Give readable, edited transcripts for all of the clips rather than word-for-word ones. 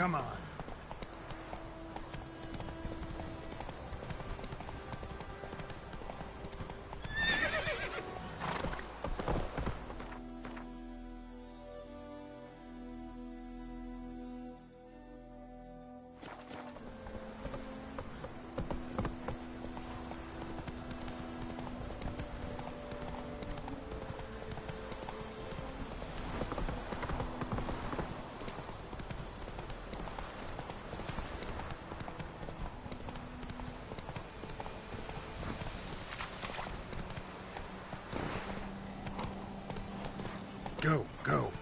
Come on. Go, go.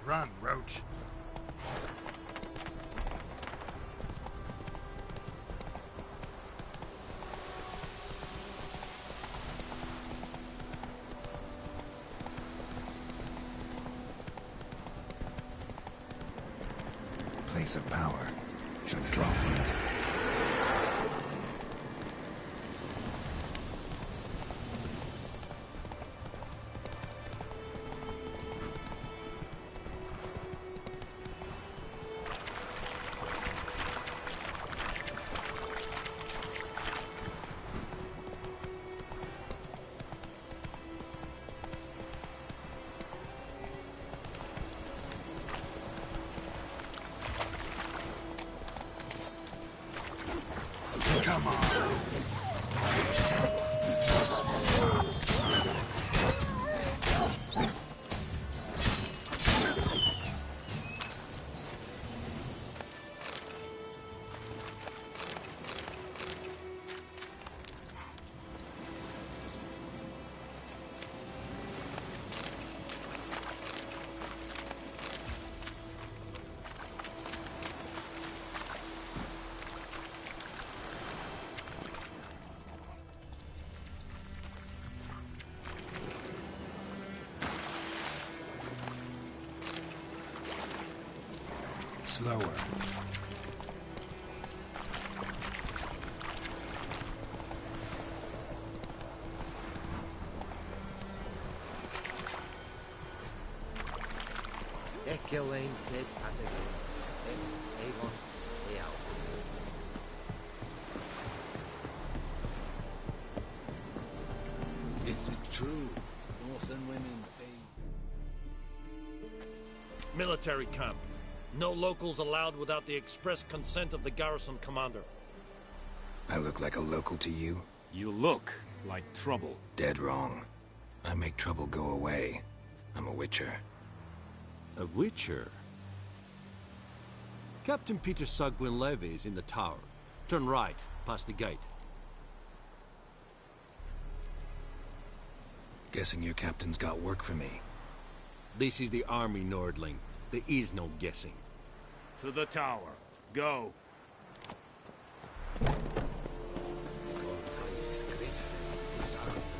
Run, Roach. Place of power. Should draw from it. Come on. Slower. Ekelen dead Patagon. Avon Eal. Is it true? Northern women, Military camp. No locals allowed without the express consent of the garrison commander. I look like a local to you? You look like trouble. Dead wrong. I make trouble go away. I'm a witcher. A witcher? Captain Peter Sagwin Levy is in the tower. Turn right, past the gate. Guessing your captain's got work for me. This is the army, Nordling. There is no guessing. To the tower. Go. Scriff.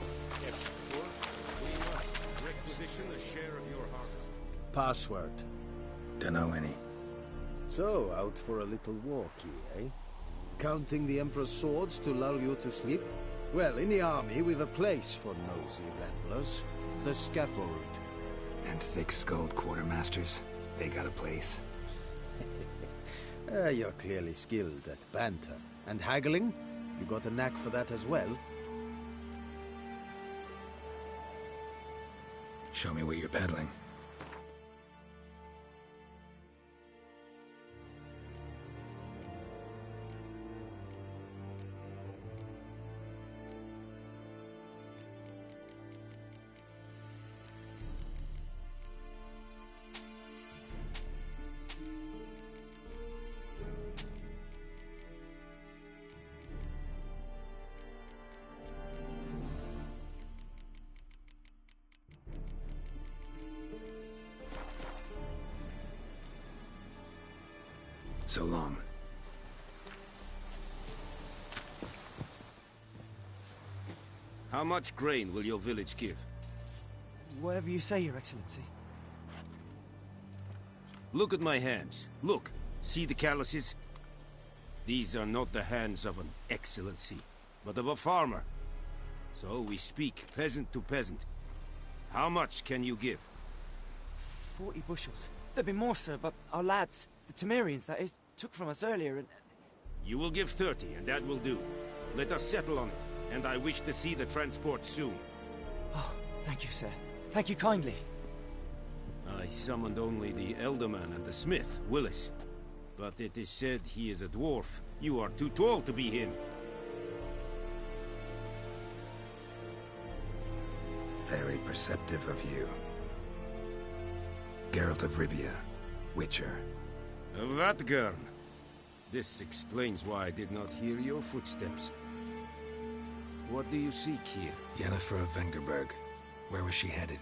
mention a share of your harvest? Password. Dunno any. So, out for a little walkie, eh? Counting the Emperor's swords to lull you to sleep? Well, in the army, we've a place for nosy ramblers. The scaffold. And thick-skulled quartermasters, they got a place. You're clearly skilled at banter. And haggling? You got a knack for that as well? Show me what you're peddling. So long. How much grain will your village give? Whatever you say, Your Excellency. Look at my hands. Look. See the calluses? These are not the hands of an excellency, but of a farmer. So we speak peasant to peasant. How much can you give? 40 bushels. There'd be more, sir, but our lads, the Temerians, that is, took from us earlier and... You will give 30, and that will do. Let us settle on it, and I wish to see the transport soon. Oh, thank you, sir. Thank you kindly. I summoned only the Elderman and the smith, Willis. But it is said he is a dwarf. You are too tall to be him. Very perceptive of you. Geralt of Rivia, Witcher. Vatgern. This explains why I did not hear your footsteps. What do you seek here? Yennefer of Vengerberg. Where was she headed?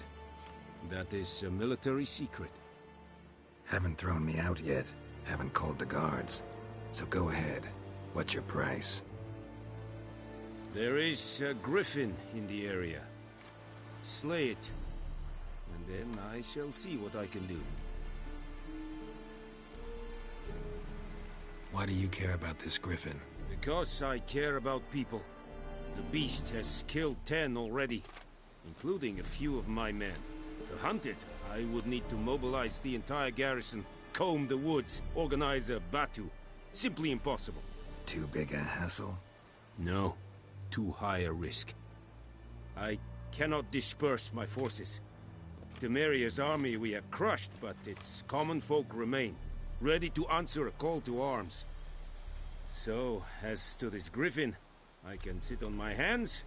That is a military secret. Haven't thrown me out yet. Haven't called the guards. So go ahead. What's your price? There is a griffin in the area. Slay it. And then I shall see what I can do. Why do you care about this griffin? Because I care about people. The beast has killed 10 already, including a few of my men. To hunt it, I would need to mobilize the entire garrison, comb the woods, organize a batu. Simply impossible. Too big a hassle? No. Too high a risk. I cannot disperse my forces. Temeria's army we have crushed, but its common folk remain, ready to answer a call to arms. So, as to this griffin, I can sit on my hands,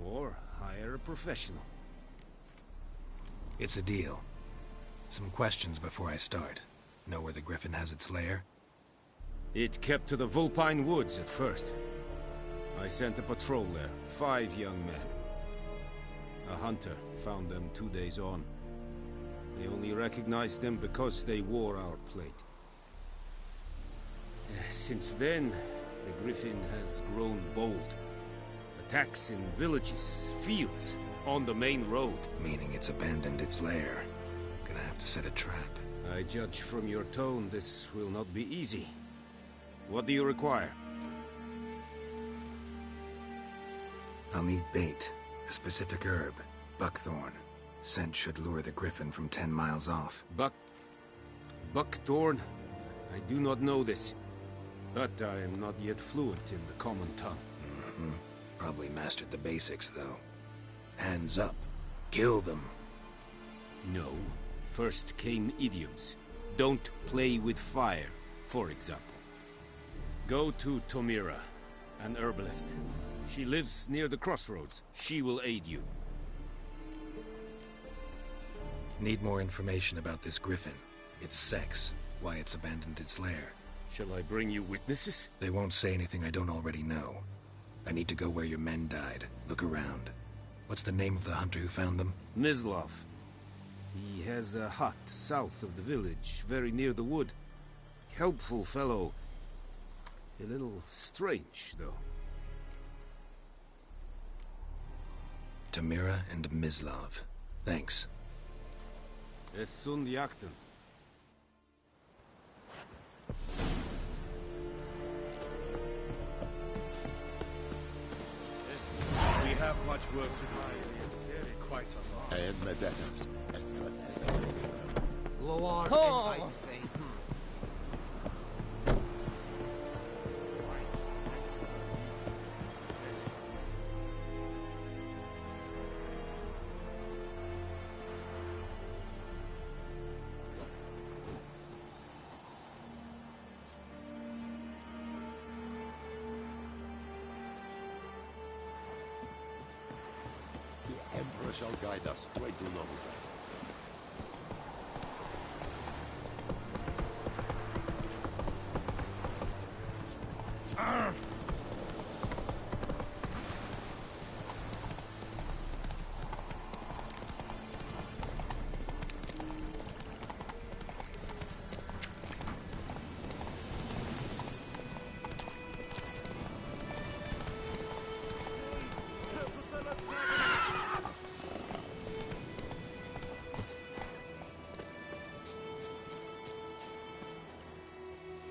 or hire a professional. It's a deal. Some questions before I start. Know where the griffin has its lair? It kept to the Vulpine Woods at first. I sent a patrol there, 5 young men. A hunter found them 2 days on. They only recognized them because they wore our plate. Since then, the griffin has grown bold. Attacks in villages, fields, on the main road. Meaning it's abandoned its lair. Gonna have to set a trap. I judge from your tone this will not be easy. What do you require? I'll need bait. A specific herb. Buckthorn. Scent should lure the griffin from 10 miles off. Buckthorn? I do not know this. But I am not yet fluent in the common tongue. Probably mastered the basics, though. Hands up. Kill them. No. First came idioms. Don't play with fire, for example. Go to Tomira, an herbalist. She lives near the crossroads. She will aid you. Need more information about this griffin. Its sex. Why it's abandoned its lair. Shall I bring you witnesses? They won't say anything I don't already know. I need to go where your men died. Look around. What's the name of the hunter who found them? Mislav. He has a hut south of the village, very near the wood. Helpful fellow. A little strange, though. Tamira and Mislav. Thanks. Es sunt jakten. We have much work to do. Quite a lot. And Medetta. Loar Oh. and I say. The Emperor shall guide us straight to Novigrad.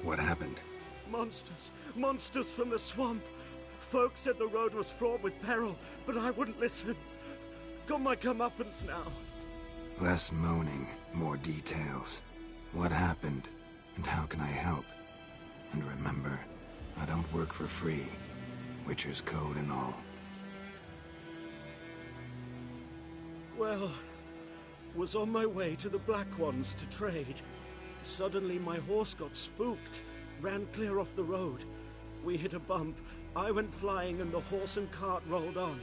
What happened? Monsters. Monsters from the swamp. Folk said the road was fraught with peril, but I wouldn't listen. Got my comeuppance now. Less moaning, more details. What happened, and how can I help? And remember, I don't work for free. Witcher's code and all. Well, was on my way to the Black Ones to trade. Suddenly my horse got spooked, ran clear off the road. We hit a bump, I went flying and the horse and cart rolled on.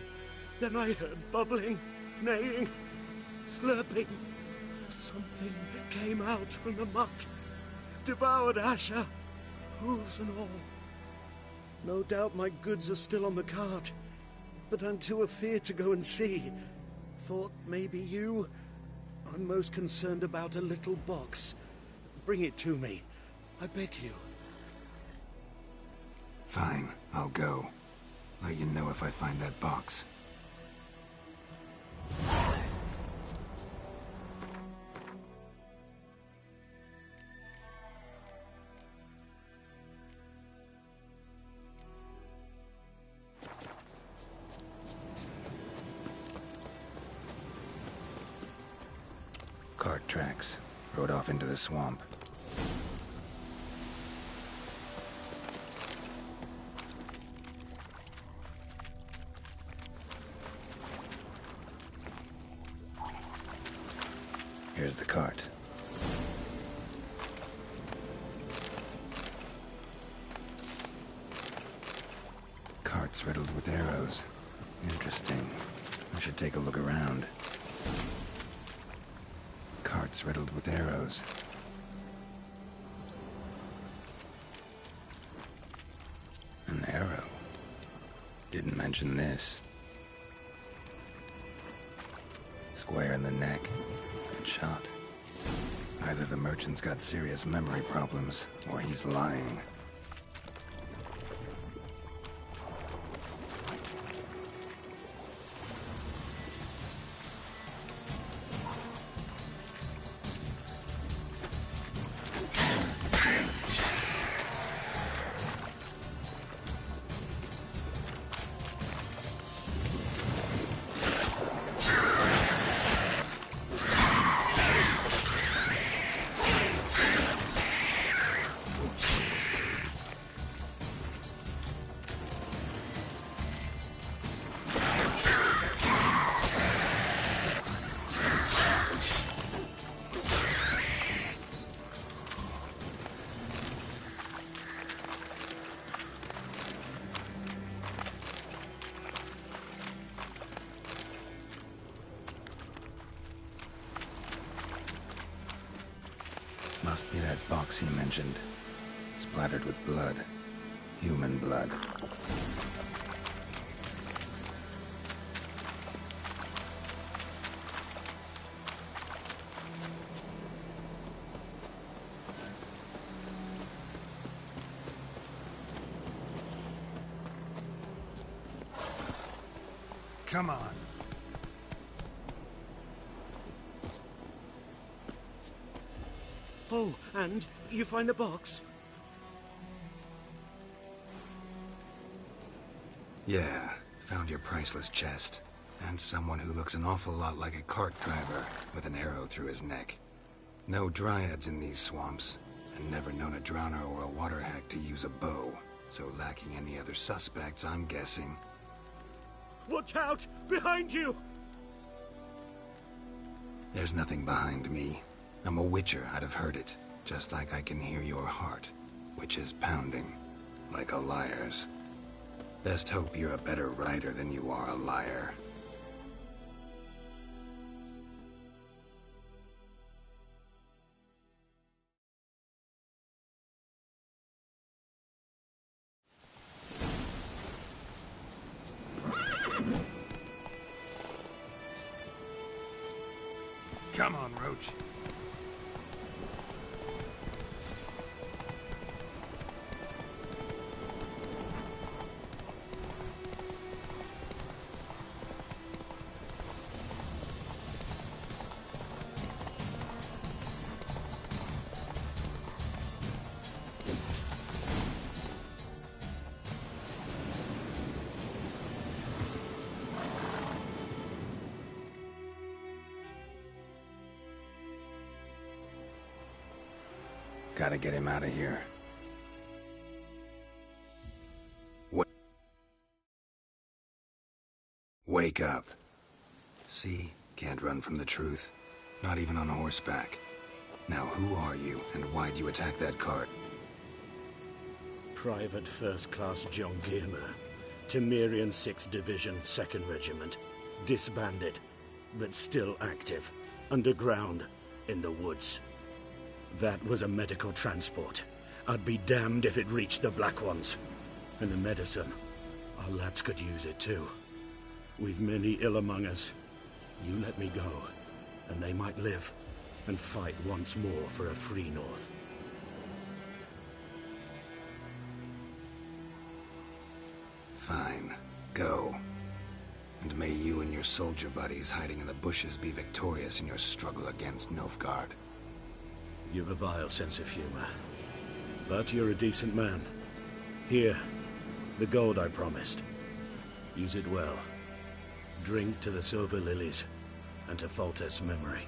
Then I heard bubbling, neighing, slurping. Something came out from the muck, devoured Asher, hooves and all. No doubt my goods are still on the cart, but I'm too afeard to go and see. Thought maybe you. I'm most concerned about a little box. Bring it to me. I beg you. Fine, I'll go. Let you know if I find that box. Cart tracks. Rode off into the swamp. Here's the cart. Cart's riddled with arrows. Interesting. I should take a look around. Cart's riddled with arrows. An arrow. Didn't mention this. Square in the neck. Good shot. Either the merchant's got serious memory problems, or he's lying. Must be that box he mentioned. Splattered with blood. Human blood. Come on. Oh, and you find the box? Yeah, found your priceless chest. And someone who looks an awful lot like a cart driver with an arrow through his neck. No dryads in these swamps, and never known a drowner or a water hack to use a bow. So lacking any other suspects, I'm guessing. Watch out! Behind you! There's nothing behind me. I'm a witcher, I'd have heard it. Just like I can hear your heart, which is pounding, like a liar's. Best hope you're a better rider than you are a liar. Come on, Roach. Gotta get him out of here. Wake up. See? Can't run from the truth. Not even on horseback. Now who are you, and why'd you attack that cart? Private First Class John Giermer. Temerian 6th Division, 2nd Regiment. Disbanded, but still active. Underground, in the woods. That was a medical transport. I'd be damned if it reached the Black Ones. And the medicine. Our lads could use it too. We've many ill among us. You let me go, and they might live, and fight once more for a free North. Fine. Go. And may you and your soldier buddies hiding in the bushes be victorious in your struggle against Nilfgaard. You've a vile sense of humor. But you're a decent man. Here, the gold I promised. Use it well. Drink to the Silver Lilies, and to Foltest's memory.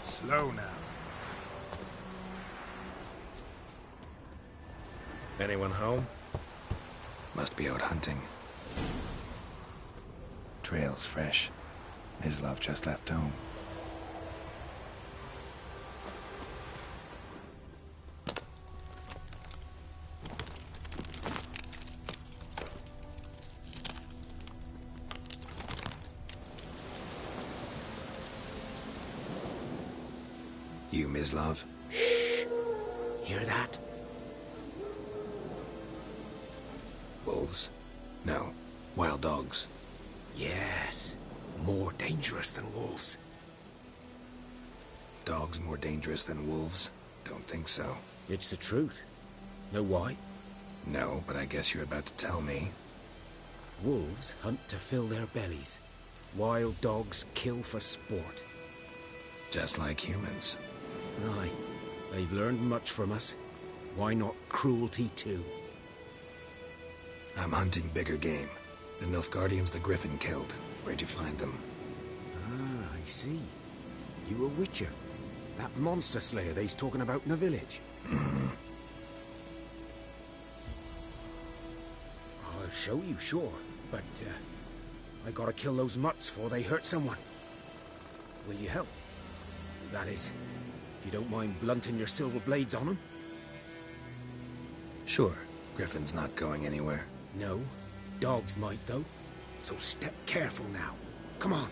Slow now. Anyone home? Must be out hunting. Trail's fresh. Mislav just left home. You, Mislav? Shh! Hear that? Wolves? No. Wild dogs. Yes. More dangerous than wolves. Dogs more dangerous than wolves? Don't think so. It's the truth. Know why? No, but I guess you're about to tell me. Wolves hunt to fill their bellies. Wild dogs kill for sport. Just like humans. Aye. They've learned much from us. Why not cruelty too? I'm hunting bigger game. The Nilfgaardians the Griffin killed. Where'd you find them? Ah, I see. You a witcher. That monster slayer they's talking about in the village. I'll show you, sure. But, I gotta kill those mutts before they hurt someone. Will you help? That is, if you don't mind blunting your silver blades on them. Sure. Griffin's not going anywhere. No. Dogs might, though. So step careful now. Come on.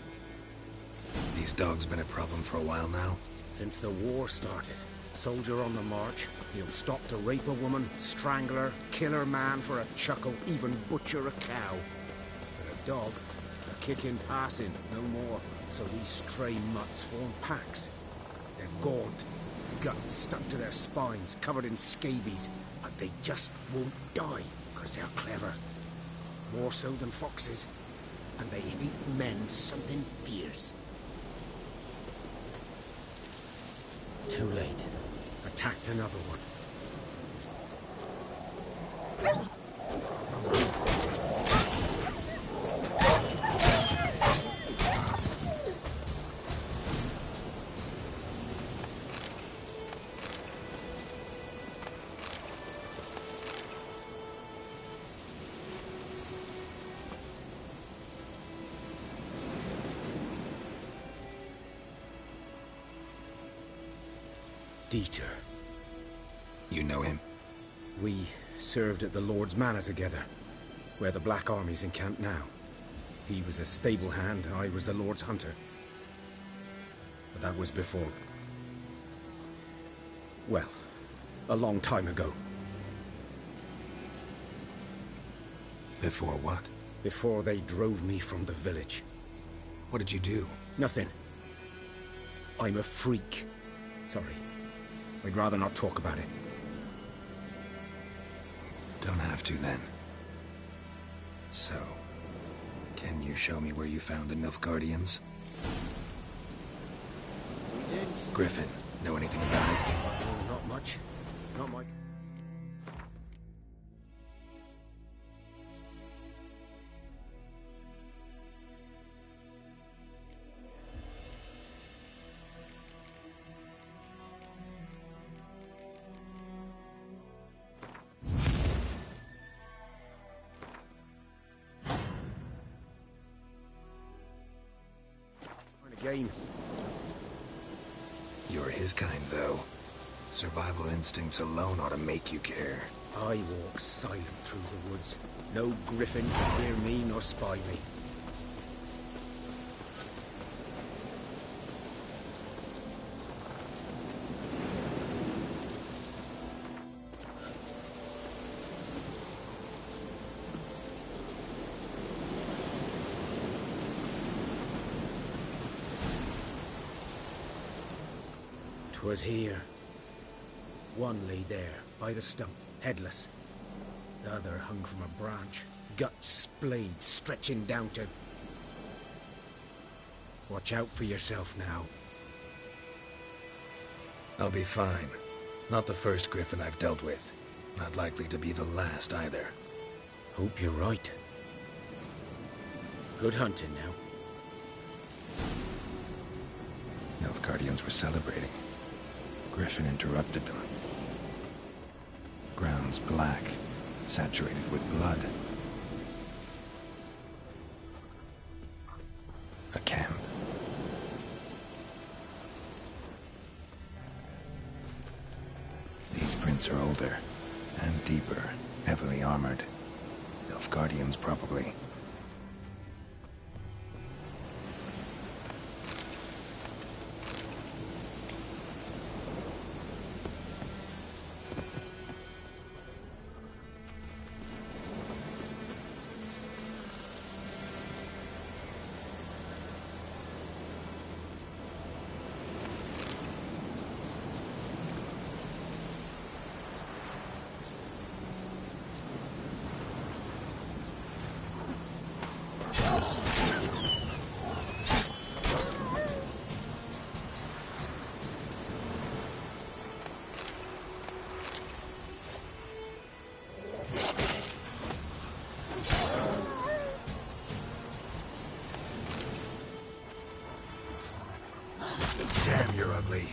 These dogs been a problem for a while now? Since the war started. Soldier on the march. He'll stop to rape a woman, strangle her, kill her man for a chuckle, even butcher a cow. But a dog, a kick in passing, no more. So these stray mutts form packs. They're gaunt, guts stuck to their spines, covered in scabies, but they just won't die, because they're clever. More so than foxes, and they hate men something fierce. Too late. Attacked another one. Dieter. You know him? We served at the Lord's Manor together, where the Black Army's encamped now. He was a stable hand, I was the Lord's hunter. But that was before... well, a long time ago. Before what? Before they drove me from the village. What did you do? Nothing. I'm a freak. Sorry. I'd rather not talk about it. Don't have to, then. So, can you show me where you found the Nilfgaardians? Griffin, know anything about it? Oh, not much. Not much. Game. You're his kind, though. Survival instincts alone ought to make you care. I walk silent through the woods. No griffin can hear me nor spy me. 'Twas here. One lay there, by the stump, headless. The other hung from a branch, guts splayed, stretching down to... Watch out for yourself now. I'll be fine. Not the first griffin I've dealt with. Not likely to be the last either. Hope you're right. Good hunting now. Nilfgaardians were celebrating. Griffin interrupted them. Ground's black, saturated with blood. A camp. These prints are older and deeper, heavily armored. Nilfgaardians, probably. Damn, you're ugly.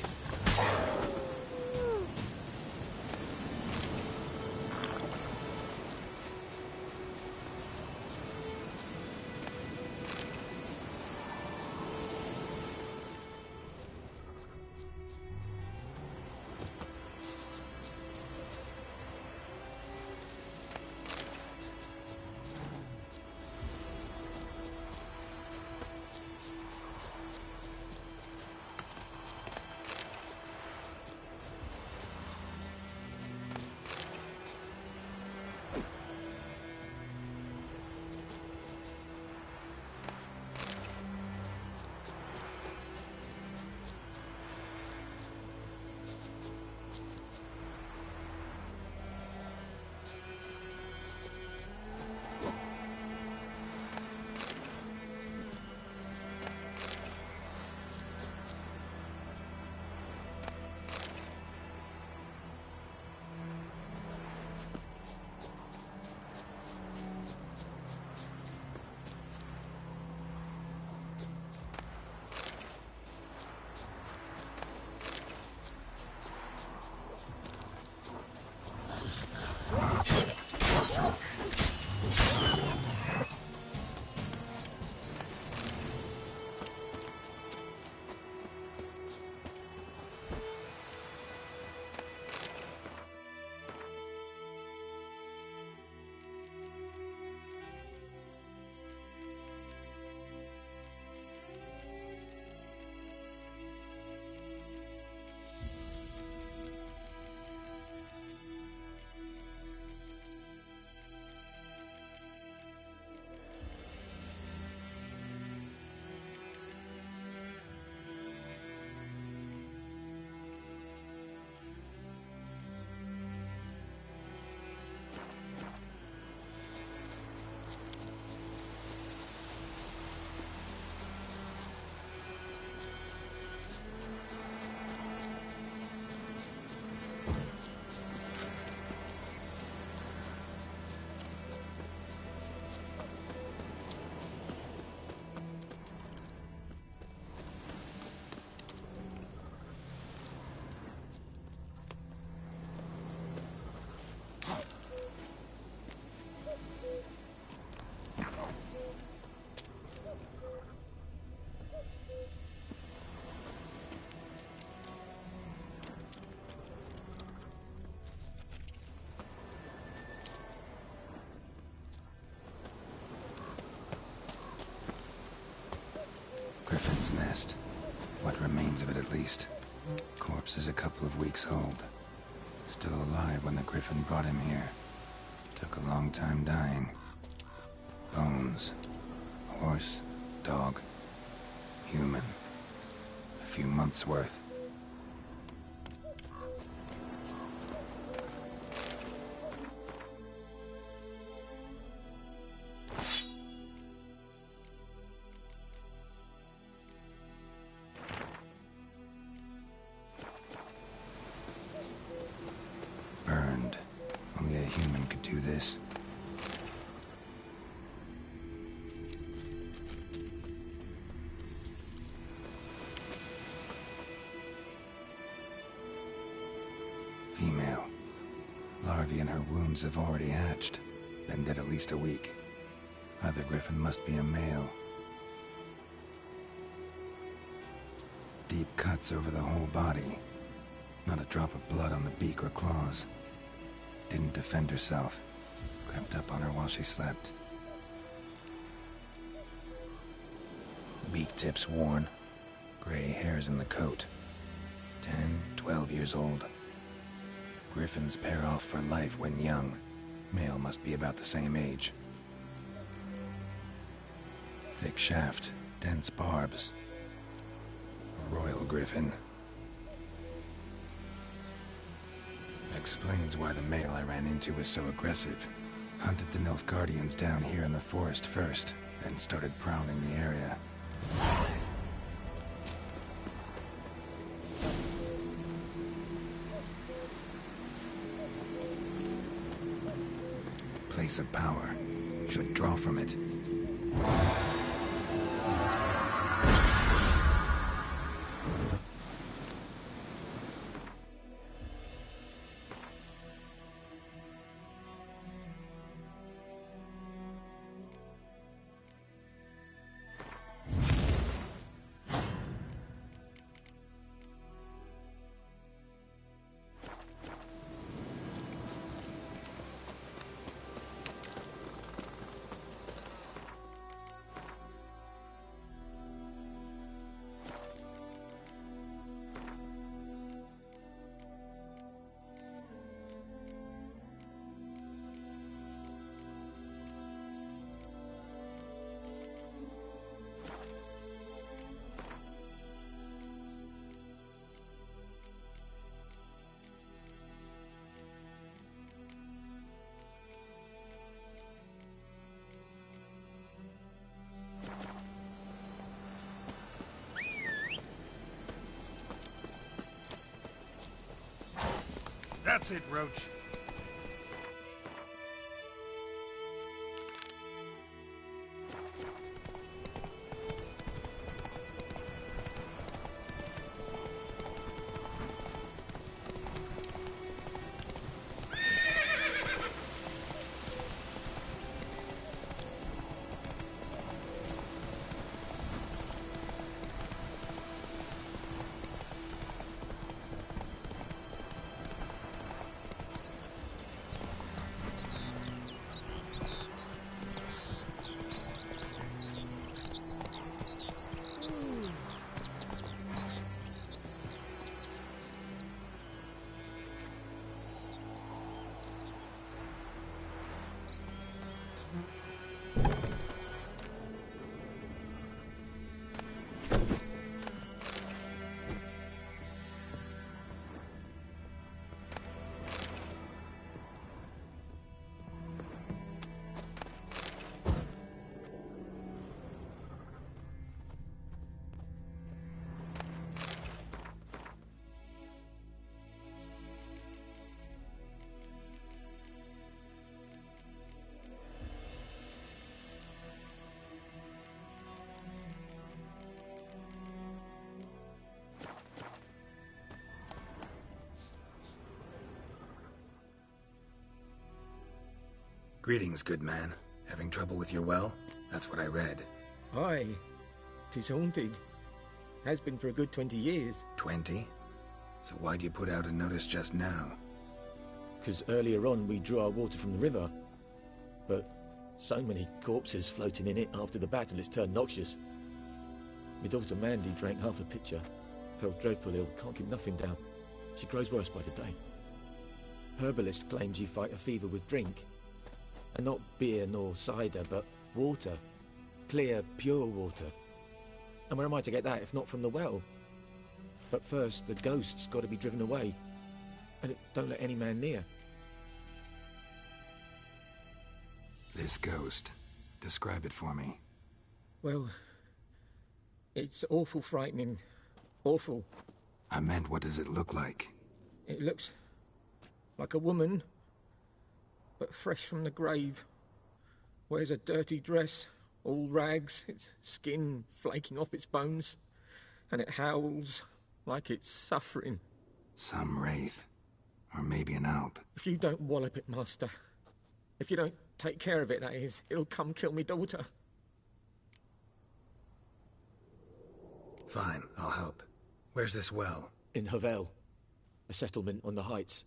Griffin's nest. What remains of it, at least. Corpse is a couple of weeks old. Still alive when the Griffin brought him here. Took a long time dying. Bones. Horse. Dog. Human. A few months' worth. this. Female. Larvae in her wounds have already hatched. Been dead at least a week. Either griffin must be a male. Deep cuts over the whole body. Not a drop of blood on the beak or claws. Didn't defend herself. Crept up on her while she slept. Beak tips worn. Gray hairs in the coat. 10, 12 years old. Griffins pair off for life when young. Male must be about the same age. Thick shaft, dense barbs. A royal griffin. Explains why the male I ran into was so aggressive. Hunted the Nilfgaardians down here in the forest first, then started prowling the area. Place of power. Should draw from it. That's it, Roach. Greetings, good man. Having trouble with your well? That's what I read. Aye. 'Tis haunted. Has been for a good 20 years. 20? So why'd you put out a notice just now? 'Cause earlier on we drew our water from the river. But so many corpses floating in it after the battle it's turned noxious. My daughter Mandy drank half a pitcher. Felt dreadful ill, can't keep nothing down. She grows worse by the day. Herbalist claims you fight a fever with drink. And not beer nor cider, but water. Clear, pure water. And where am I to get that if not from the well? But first, the ghost's got to be driven away. And it don't let any man near. This ghost. Describe it for me. Well, it's awful frightening. Awful. I meant, what does it look like? It looks like a woman but fresh from the grave. Wears a dirty dress, all rags, its skin flaking off its bones, and it howls like it's suffering. Some wraith. Or maybe an Alp. If you don't wallop it, Master, if you don't take care of it, that is, it'll come kill me daughter. Fine, I'll help. Where's this well? In Havel, a settlement on the heights.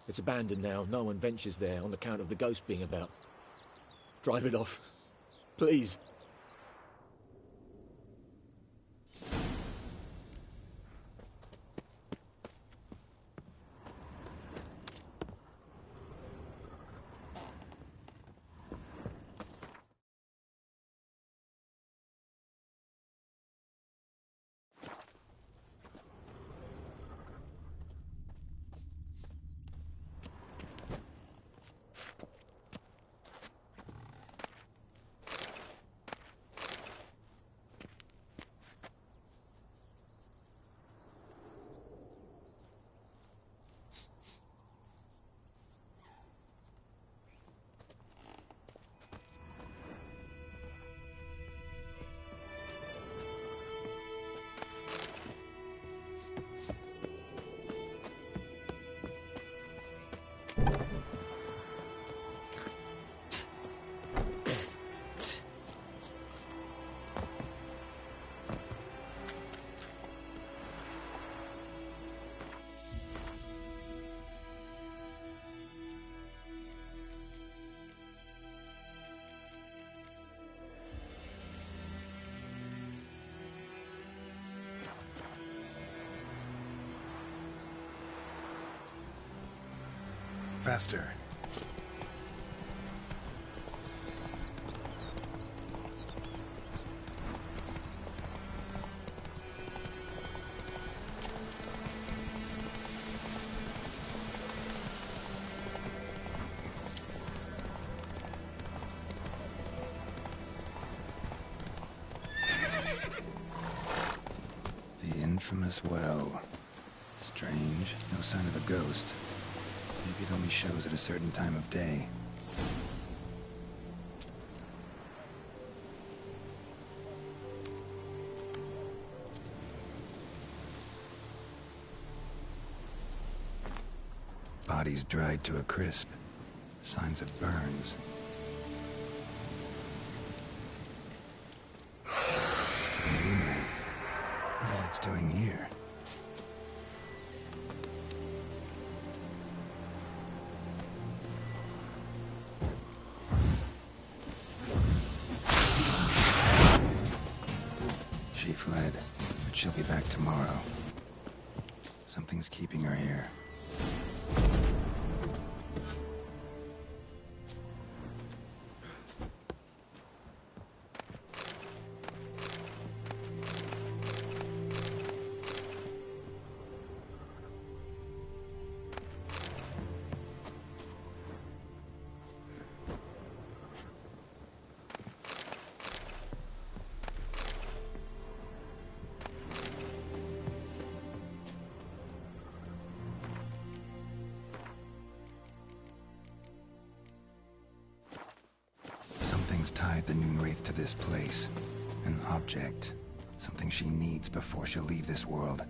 It's abandoned now. No one ventures there on account of the ghost being about. Drive it off, please. Faster. The infamous well. Strange, no sign of a ghost. Maybe it only shows at a certain time of day. Bodies dried to a crisp. Signs of burns. Moonwraith. What it's doing here? She fled, but she'll be back tomorrow. Something's keeping her here. Something's tied the Moonwraith to this place. An object. Something she needs before she'll leave this world.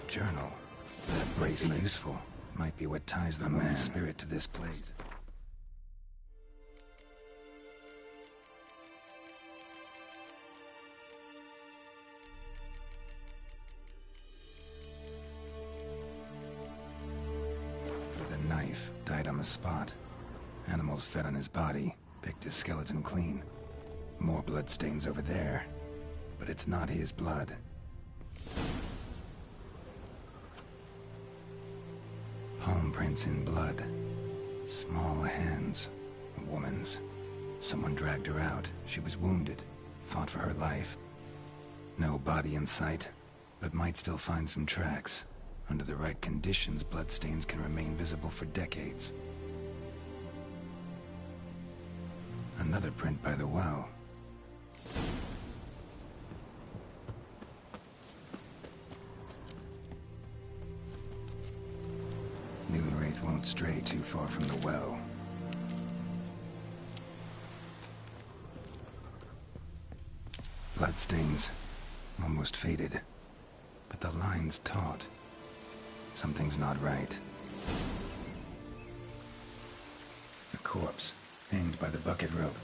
Journal. That bracelet useful. Might be what ties the man's spirit to this place. With a knife, died on the spot. Animals fed on his body, picked his skeleton clean. More bloodstains over there, but it's not his blood. Palm prints in blood. Small hands. A woman's. Someone dragged her out. She was wounded. Fought for her life. No body in sight, but might still find some tracks. Under the right conditions, bloodstains can remain visible for decades. Another print by the well. Noonwraith won't stray too far from the well. Bloodstains. Almost faded. But the line's taut. Something's not right. A corpse, hanged by the bucket rope.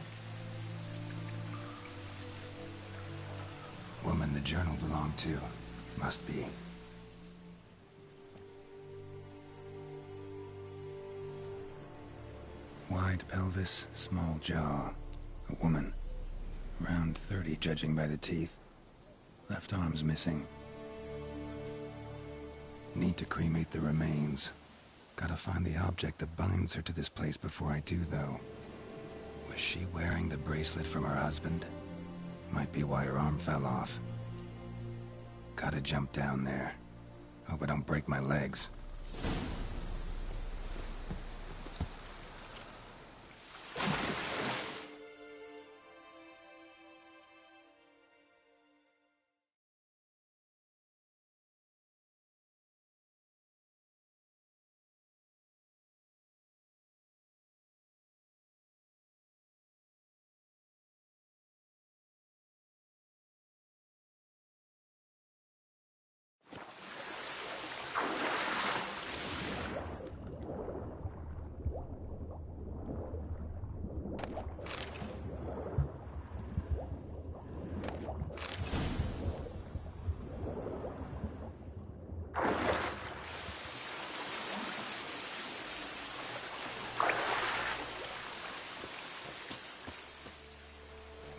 Woman the journal belonged to. Must be. Wide pelvis, small jaw. A woman. Around 30, judging by the teeth. Left arm's missing. Need to cremate the remains. Gotta find the object that binds her to this place before I do, though. Was she wearing the bracelet from her husband? Might be why her arm fell off. Gotta jump down there. Hope I don't break my legs.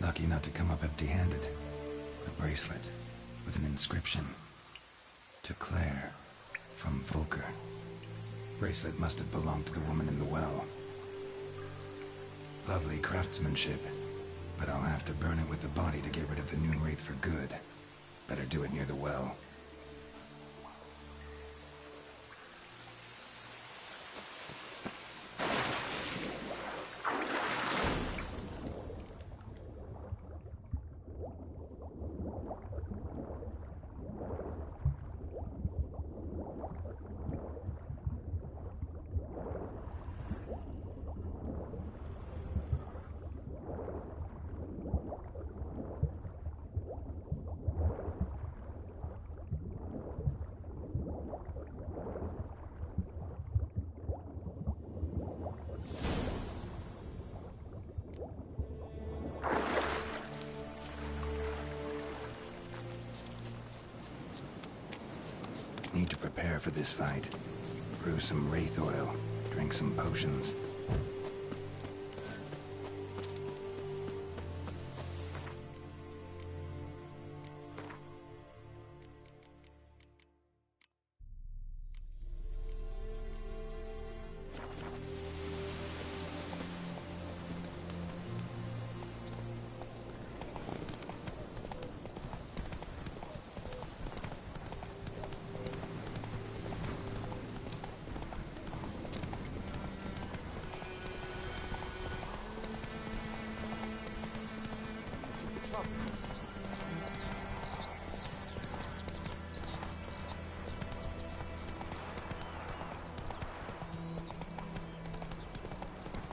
Lucky not to come up empty-handed. A bracelet with an inscription. To Claire, from Volker. Bracelet must have belonged to the woman in the well. Lovely craftsmanship, but I'll have to burn it with the body to get rid of the Noonwraith for good. Better do it near the well. Need to prepare for this fight. Brew some wraith oil, drink some potions.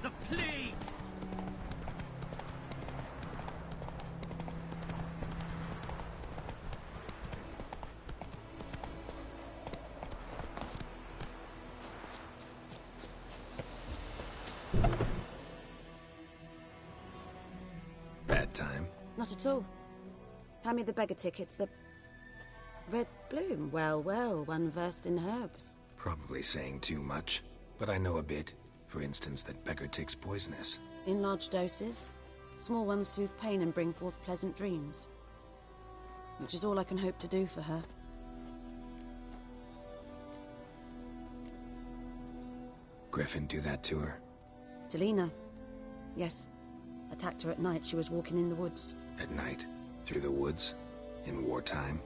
The plague! Not at all. Hand me the beggar tickets, the... Red Bloom. Well, well, one versed in herbs. Probably saying too much, but I know a bit. For instance, that beggar tick's poisonous. In large doses. Small ones soothe pain and bring forth pleasant dreams. Which is all I can hope to do for her. Griffin do that to her? Delina. Yes. Attacked her at night. She was walking in the woods. At night? Through the woods? In wartime?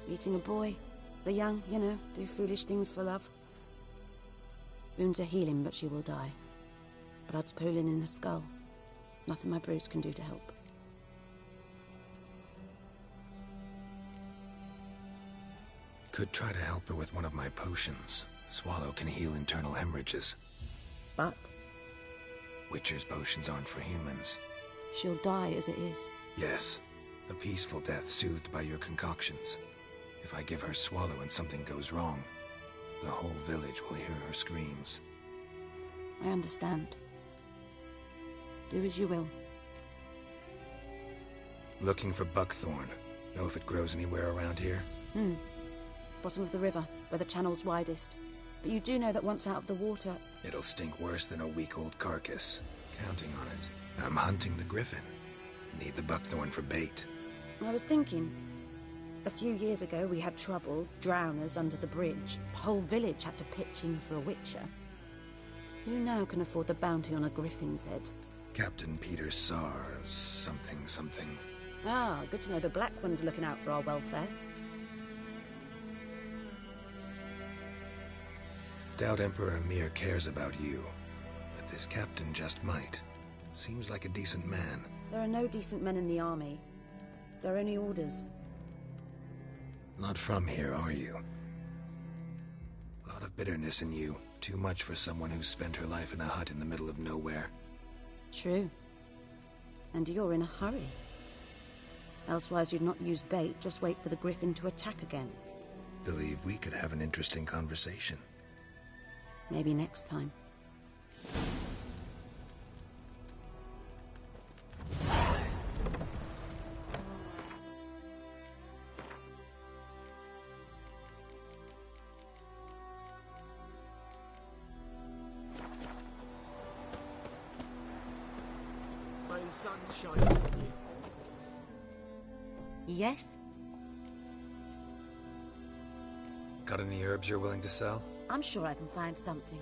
Meeting a boy. The young, you know, do foolish things for love. Wounds are healing, but she will die. Blood's pooling in her skull. Nothing my bruise can do to help. Could try to help her with one of my potions. Swallow can heal internal hemorrhages. But? Witcher's potions aren't for humans. She'll die as it is. Yes. A peaceful death soothed by your concoctions. If I give her Swallow and something goes wrong, the whole village will hear her screams. I understand. Do as you will. Looking for buckthorn. Know if it grows anywhere around here? Bottom of the river, where the channel's widest. But you do know that once out of the water... It'll stink worse than a week-old carcass. Counting on it. I'm hunting the griffin. Need the buckthorn for bait. I was thinking... A few years ago, we had trouble, drowners under the bridge. The whole village had to pitch in for a witcher. Who now can afford the bounty on a griffin's head? Captain Peter Sars, something. Ah, good to know the Black One's looking out for our welfare. Doubt Emperor Emir cares about you, but this captain just might. Seems like a decent man. There are no decent men in the army. They're only orders. Not from here, are you? Lot of bitterness in you. Too much for someone who spent her life in a hut in the middle of nowhere. True. And you're in a hurry. Elsewise you'd not use bait, just wait for the griffin to attack again. Believe we could have an interesting conversation. Maybe next time. May the sun shine on you. Yes? Got any herbs you're willing to sell? I'm sure I can find something.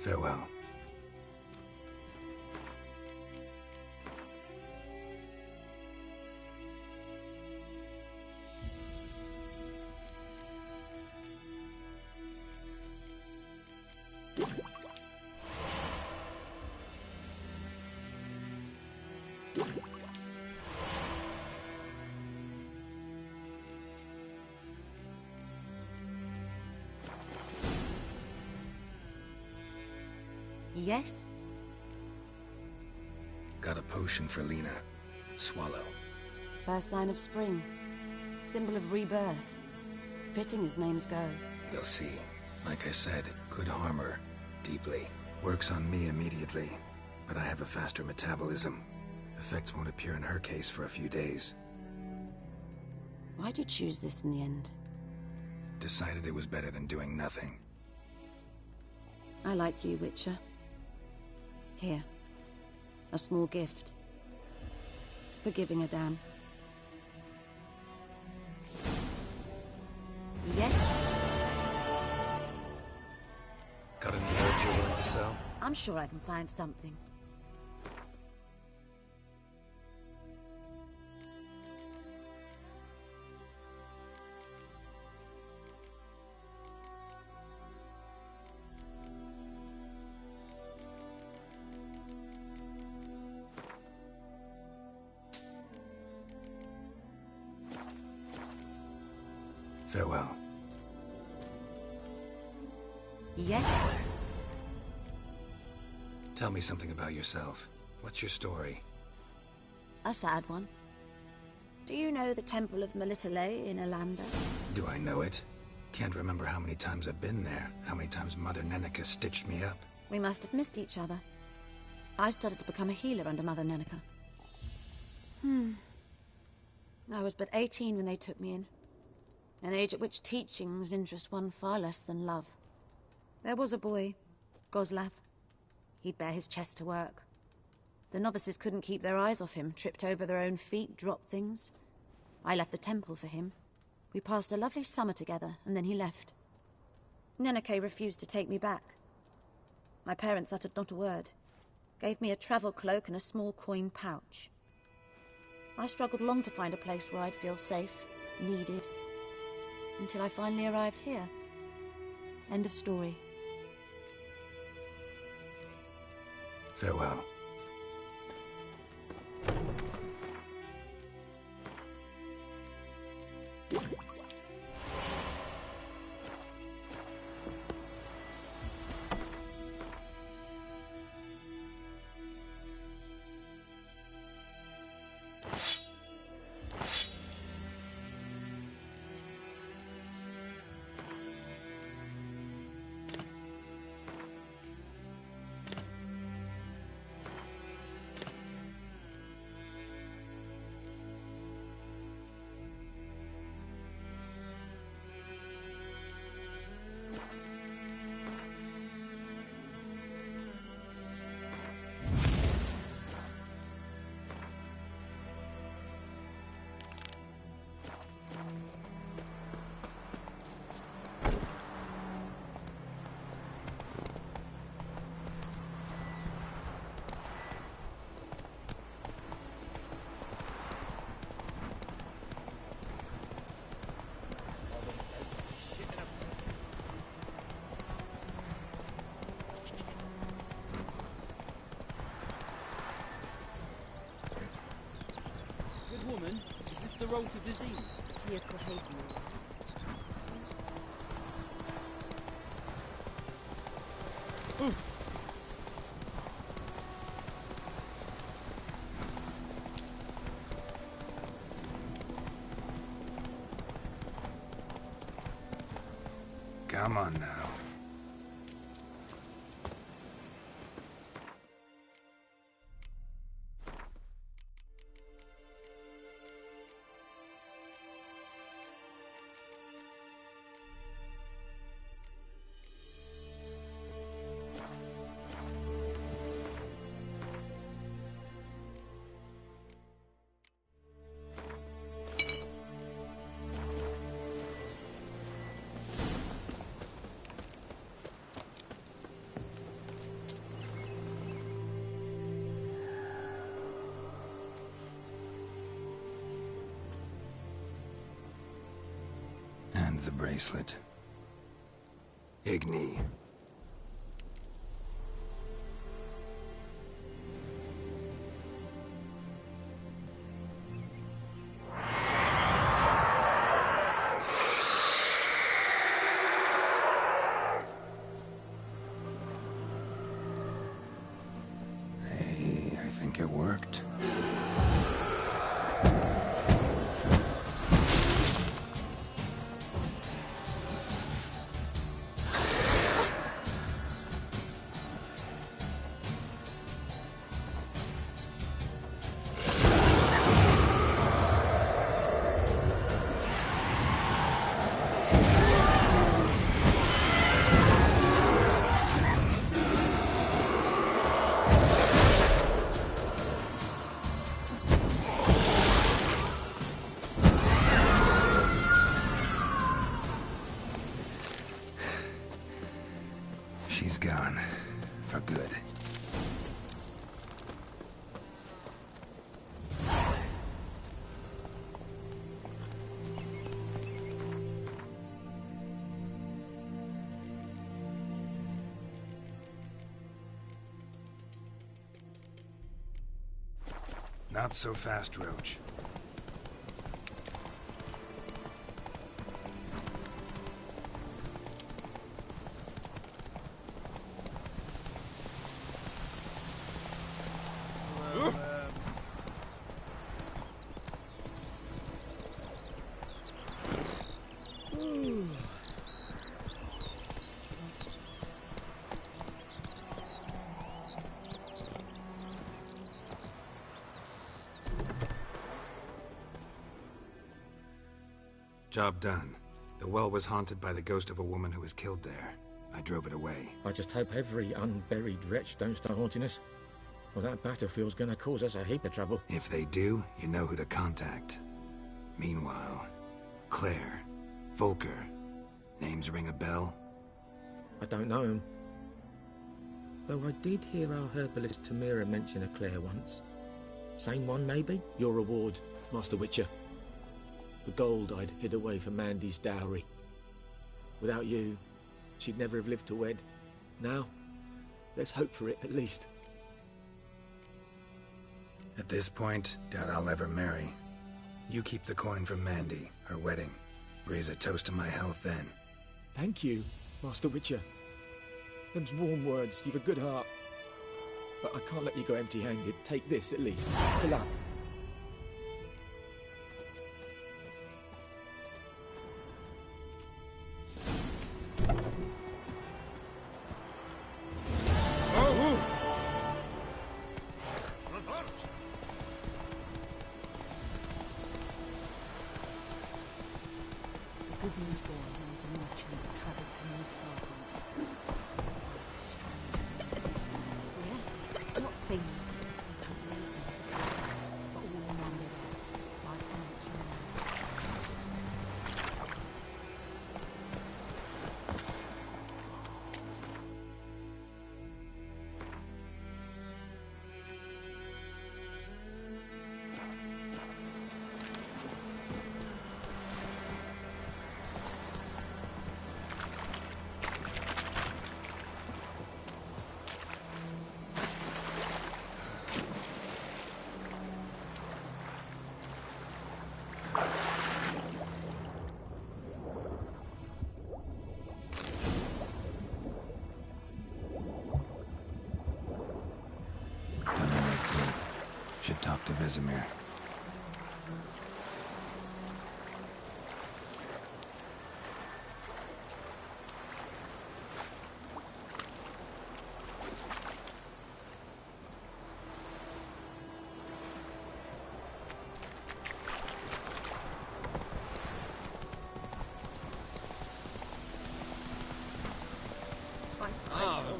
Farewell. Yes? Got a potion for Lena. Swallow. First sign of spring. Symbol of rebirth. Fitting as names go. You'll see. Like I said, could harm her. Deeply. Works on me immediately. But I have a faster metabolism. Effects won't appear in her case for a few days. Why'd you choose this in the end? Decided it was better than doing nothing. I like you, Witcher. Here. A small gift. For giving a damn. Yes? Got any herbs you're willing to sell? I'm sure I can find something. Farewell. Yes? Tell me something about yourself. What's your story? A sad one. Do you know the Temple of Melitele in Alanda? Do I know it? Can't remember how many times I've been there, how many times Mother Neneka stitched me up. We must have missed each other. I started to become a healer under Mother Neneka. I was but 18 when they took me in. An age at which teachings interest one far less than love. There was a boy, Goslav. He'd bare his chest to work. The novices couldn't keep their eyes off him, tripped over their own feet, dropped things. I left the temple for him. We passed a lovely summer together, and then he left. Neneke refused to take me back. My parents uttered not a word. Gave me a travel cloak and a small coin pouch. I struggled long to find a place where I'd feel safe, needed, until I finally arrived here. End of story. Farewell. Woman, is this the road to Vizim? Come on now. The bracelet. Igni. Hey, I think it worked. She's gone. For good. Not so fast, Roach. Job done. The well was haunted by the ghost of a woman who was killed there. I drove it away. I just hope every unburied wretch don't start haunting us. Well, that battlefield's gonna cause us a heap of trouble. If they do, you know who to contact. Meanwhile, Claire, Volker, names ring a bell? I don't know him. Though I did hear our herbalist Tamira mention a Claire once. Same one, maybe? Your reward, Master Witcher. The gold I'd hid away for Mandy's dowry. Without you, she'd never have lived to wed. Now, let's hope for it, at least. At this point, doubt I'll ever marry. You keep the coin from Mandy, her wedding. Raise a toast to my health then. Thank you, Master Witcher. Them's warm words. You've a good heart. But I can't let you go empty-handed. Take this, at least. Fill up. Should talk to Vesemir.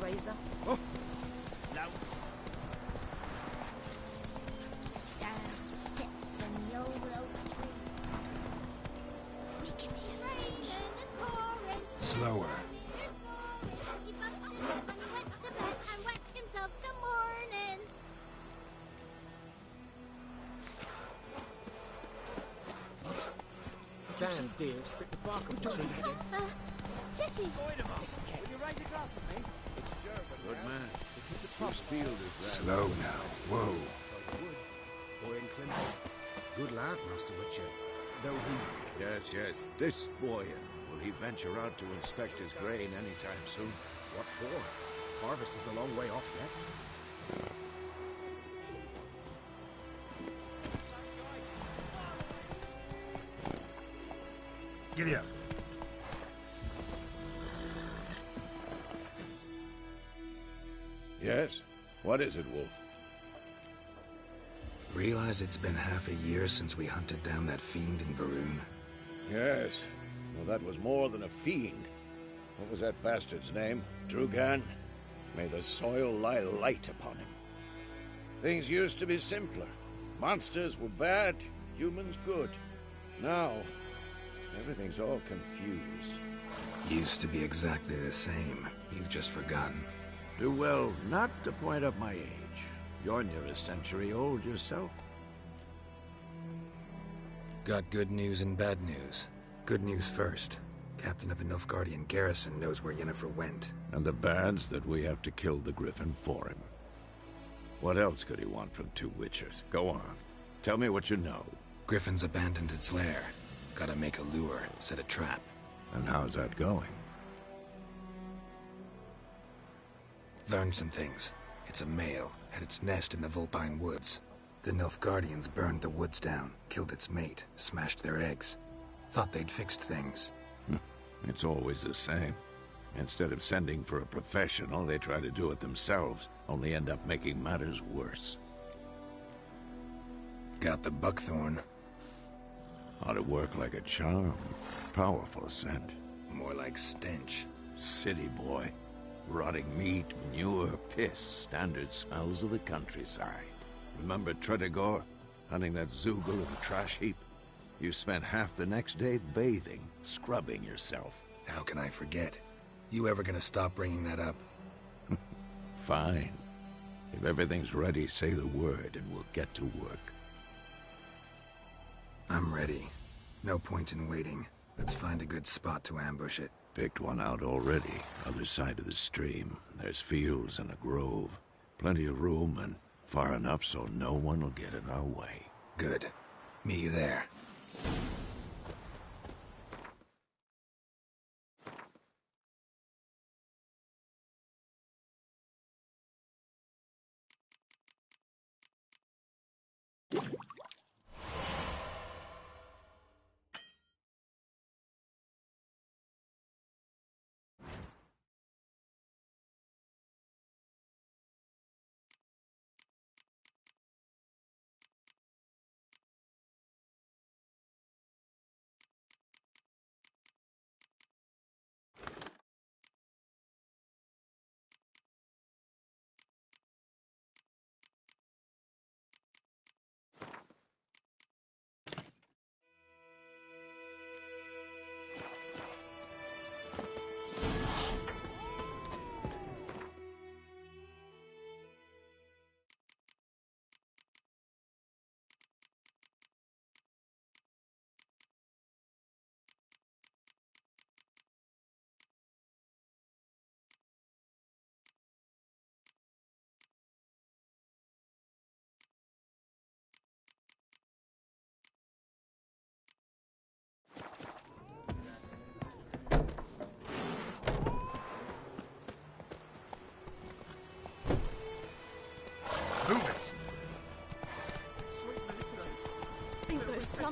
Razor. Oh. Slower. Damn, dear, stick the bark on the teeth again. Jetty! Will you raise a glass with me? Good man. Whose field is that? Slow now. Whoa. Boy in Clinton. Good lad, Master Witcher. Though he... Yes. This boy. Will he venture out to inspect his grain anytime soon? What for? Harvest is a long way off yet. Giddy up. Yes? What is it, Wolf? Realize it's been half a year since we hunted down that fiend in Varun? Yes. Well, that was more than a fiend. What was that bastard's name? Drugan? May the soil lie light upon him. Things used to be simpler. Monsters were bad, humans good. Now, everything's all confused. Used to be exactly the same. You've just forgotten. Do well not to point up my age. You're near a century old yourself. Got good news and bad news. Good news first. Captain of a Nilfgaardian garrison knows where Yennefer went. And the bad's that we have to kill the Griffin for him. What else could he want from two Witchers? Go on. Tell me what you know. Griffin's abandoned its lair. Gotta make a lure, set a trap. And how's that going? Learned some things. It's a male, had its nest in the Vulpine Woods. The Nilfgaardians burned the woods down, killed its mate, smashed their eggs. Thought they'd fixed things. It's always the same. Instead of sending for a professional, they try to do it themselves, only end up making matters worse. Got the buckthorn. Ought to work like a charm. Powerful scent. More like stench. City boy. Rotting meat, manure, piss. Standard smells of the countryside. Remember Tredegor? Hunting that Zoogle in the trash heap? You spent half the next day bathing, scrubbing yourself. How can I forget? You ever gonna stop bringing that up? Fine. If everything's ready, say the word and we'll get to work. I'm ready. No point in waiting. Let's find a good spot to ambush it. Picked one out already. Other side of the stream. There's fields and a grove. Plenty of room and far enough so no one will get in our way. Good. Meet you there.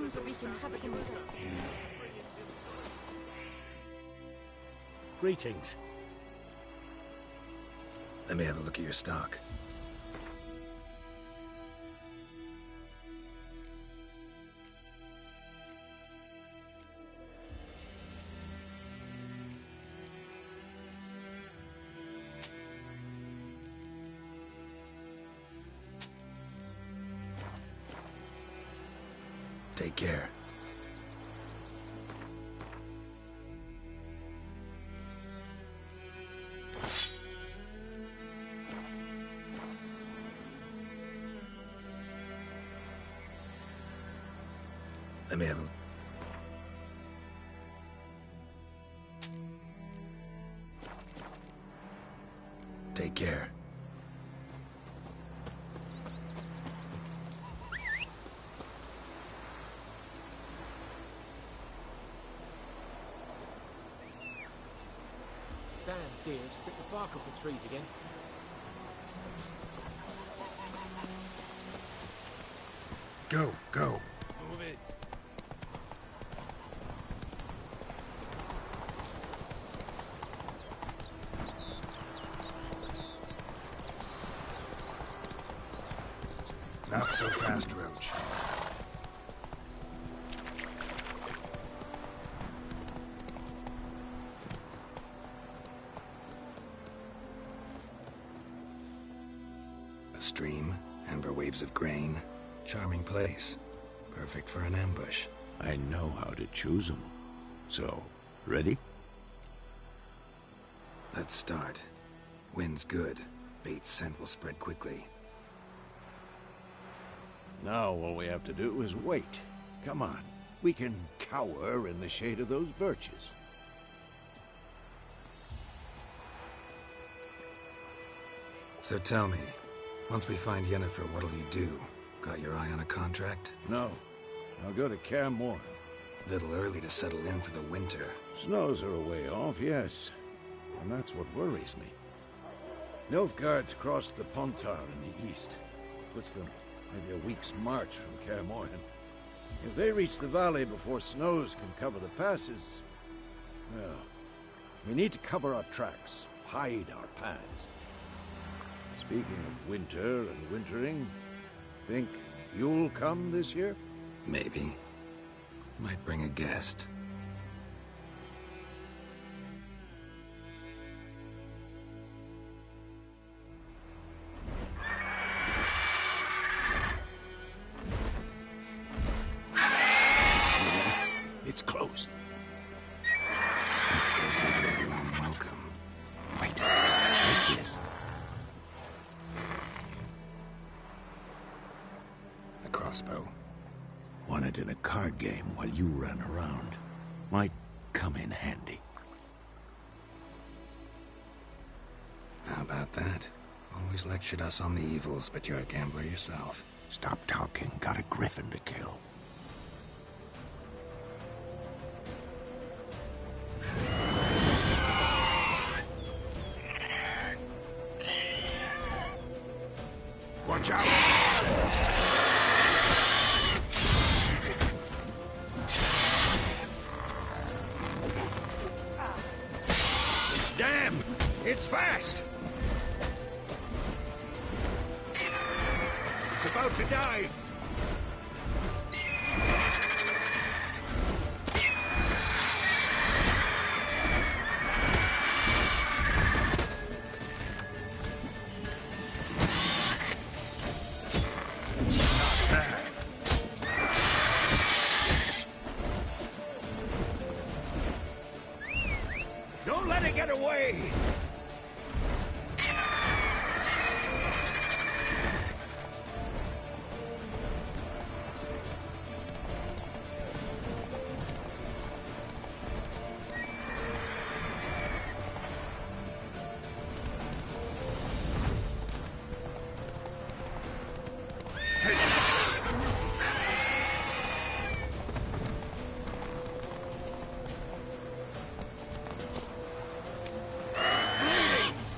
So we can have it in the Greetings. Let me have a look at your stock. Take care. Let me have a... Take care. Damn deer, stick the bark off the trees again. Go, go. Move it. Not so fast, Roach. A stream, amber waves of grain. Charming place. Perfect for an ambush. I know how to choose them. So, ready? Let's start. Wind's good. Bait's scent will spread quickly. Now all we have to do is wait. Come on. We can cower in the shade of those birches. So tell me, once we find Yennefer, what'll you do? Got your eye on a contract? No. I'll go to Kaer Morhen. Little early to settle in for the winter. Snows are a way off, yes. And that's what worries me. Nilfgaard's crossed the Pontar in the east. Puts them maybe a week's march from Kaer Morhen. If they reach the valley before snows can cover the passes... well, we need to cover our tracks, hide our paths. Speaking of winter and wintering, think you'll come this year? Maybe. Might bring a guest. It's closed. Let's go give it a warm welcome. Wait. Take this. A crossbow. Won it in a card game while you ran around. Might come in handy. How about that? Always lectured us on the evils, but you're a gambler yourself. Stop talking. Got a griffin to kill. Watch out! Damn! It's fast! It's about to dive! Don't let it get away!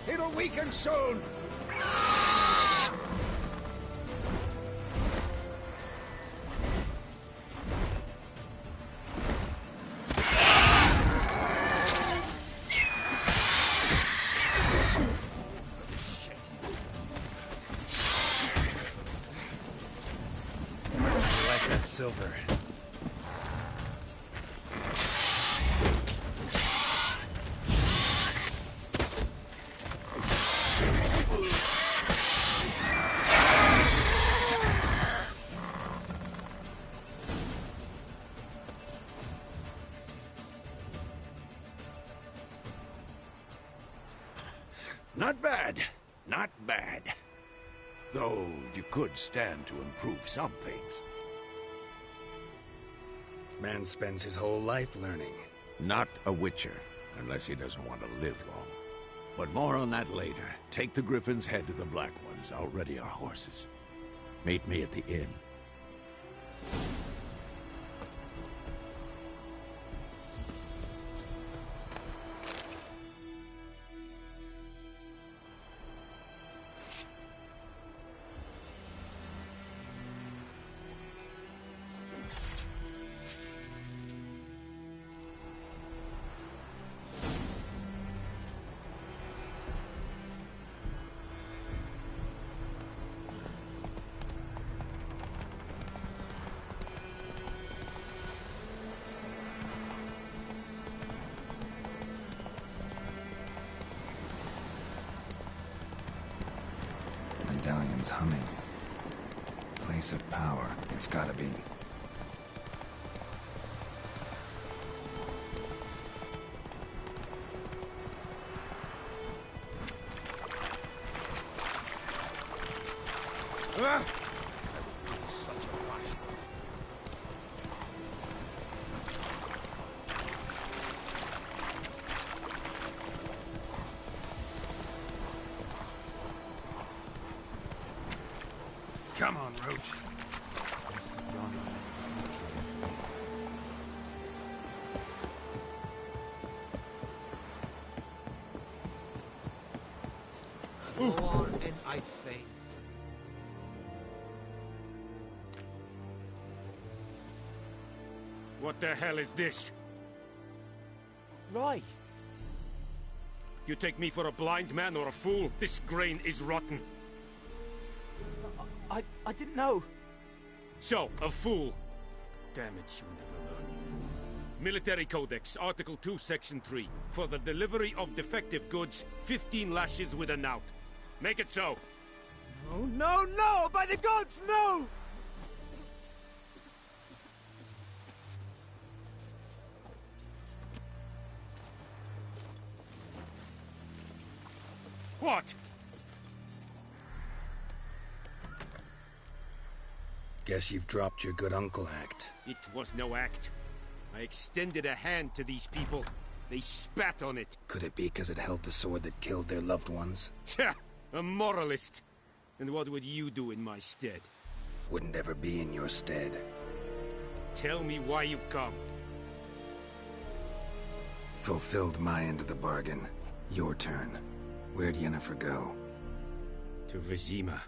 It'll weaken soon! I like that silver. Not bad. Not bad. Though you could stand to improve some things. Man spends his whole life learning. Not a witcher, unless he doesn't want to live long. But more on that later. Take the Griffin's head to the Black Ones. I'll ready our horses. Meet me at the inn. Medallion's humming. Place of power. It's gotta be. Such a rush. Come on, Roach. Go on and I'd faint. What the hell is this? Rye! You take me for a blind man or a fool? This grain is rotten. I didn't know. So, a fool. Damn it, you never learn. Military Codex, Article 2, Section 3. For the delivery of defective goods, 15 lashes with a knout. Make it so. No, no, no! By the gods, no! What? Guess you've dropped your good uncle act. It was no act. I extended a hand to these people. They spat on it. Could it be because it held the sword that killed their loved ones? Tja, a moralist. And what would you do in my stead? Wouldn't ever be in your stead. Tell me why you've come. Fulfilled my end of the bargain. Your turn. Where'd Yennefer go? To Vizima.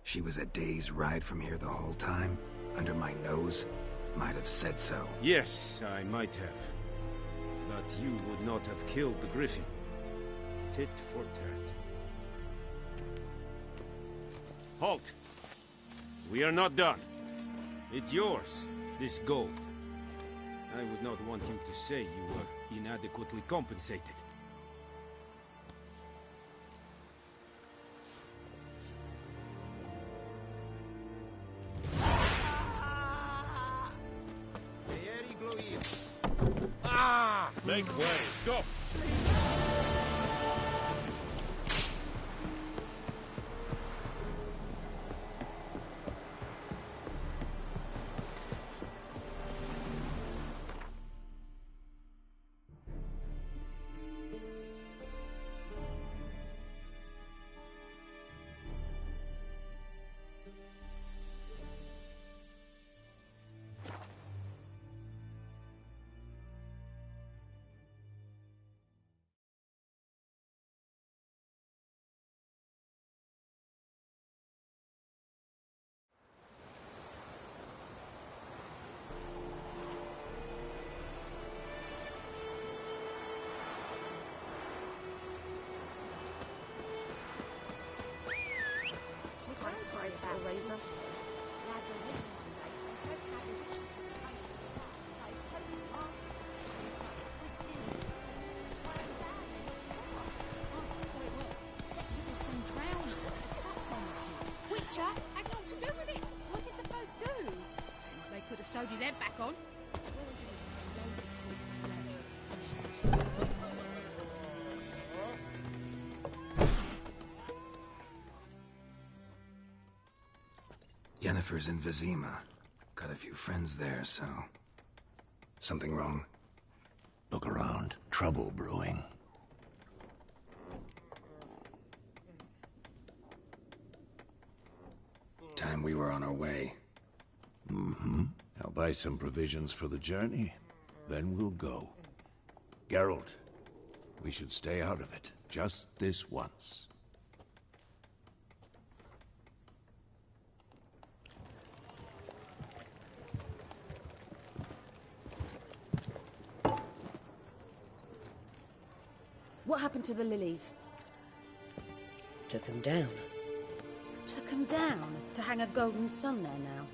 She was a day's ride from here the whole time? Under my nose? Might have said so. Yes, I might have. But you would not have killed the Griffin. Tit for tat. Halt! We are not done. It's yours, this gold. I would not want you to say you were inadequately compensated. Make way! Stop! Had naught to do with it. What did the folk do? They could have sewed his head back on. Yennefer's in Vizima. Got a few friends there, so... Something wrong? Look around. Trouble brewing. Time we were on our way. Mm-hmm. I'll buy some provisions for the journey. Then we'll go. Geralt, we should stay out of it. Just this once. What happened to the lilies? Took them down. Took them down? To hang a golden sun there now?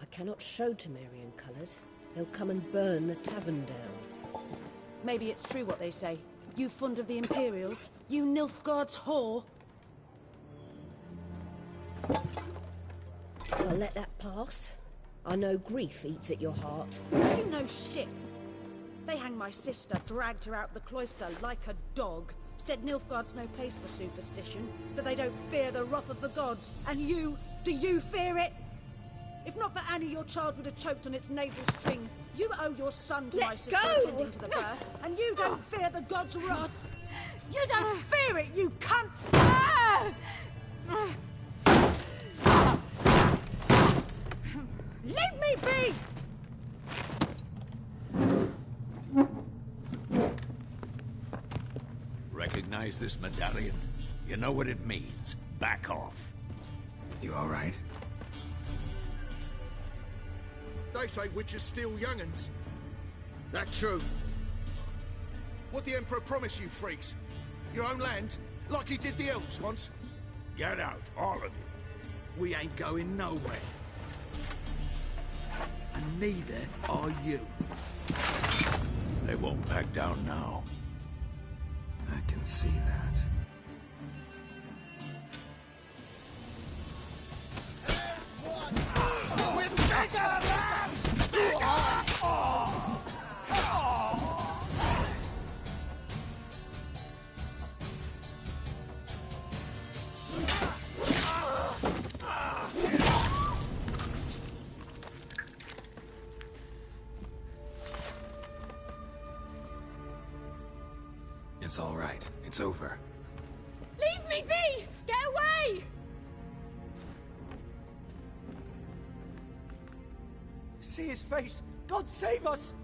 I cannot show Temerian colours. They'll come and burn the tavern down. Maybe it's true what they say. You fond of the Imperials? You Nilfgaard's whore? I'll let that pass. I know grief eats at your heart. You know shit. They hanged my sister, dragged her out the cloister like a dog. Said Nilfgaard's no place for superstition, that they don't fear the wrath of the gods. And you, do you fear it? If not for Annie, your child would have choked on its navel string. You owe your son to my sister attending to the birth, and you don't fear the gods' wrath. You don't fear it, you cunt! Leave me be! Recognize this medallion? You know what it means. Back off. You all right? They say witches steal young'uns. That true? What the Emperor promised you, freaks? Your own land? Like he did the elves once? Get out, all of you. We ain't going nowhere. and neither are you. They won't back down now. I can see that. It's all right. It's over. Leave me be! Get away! See his face! God save us!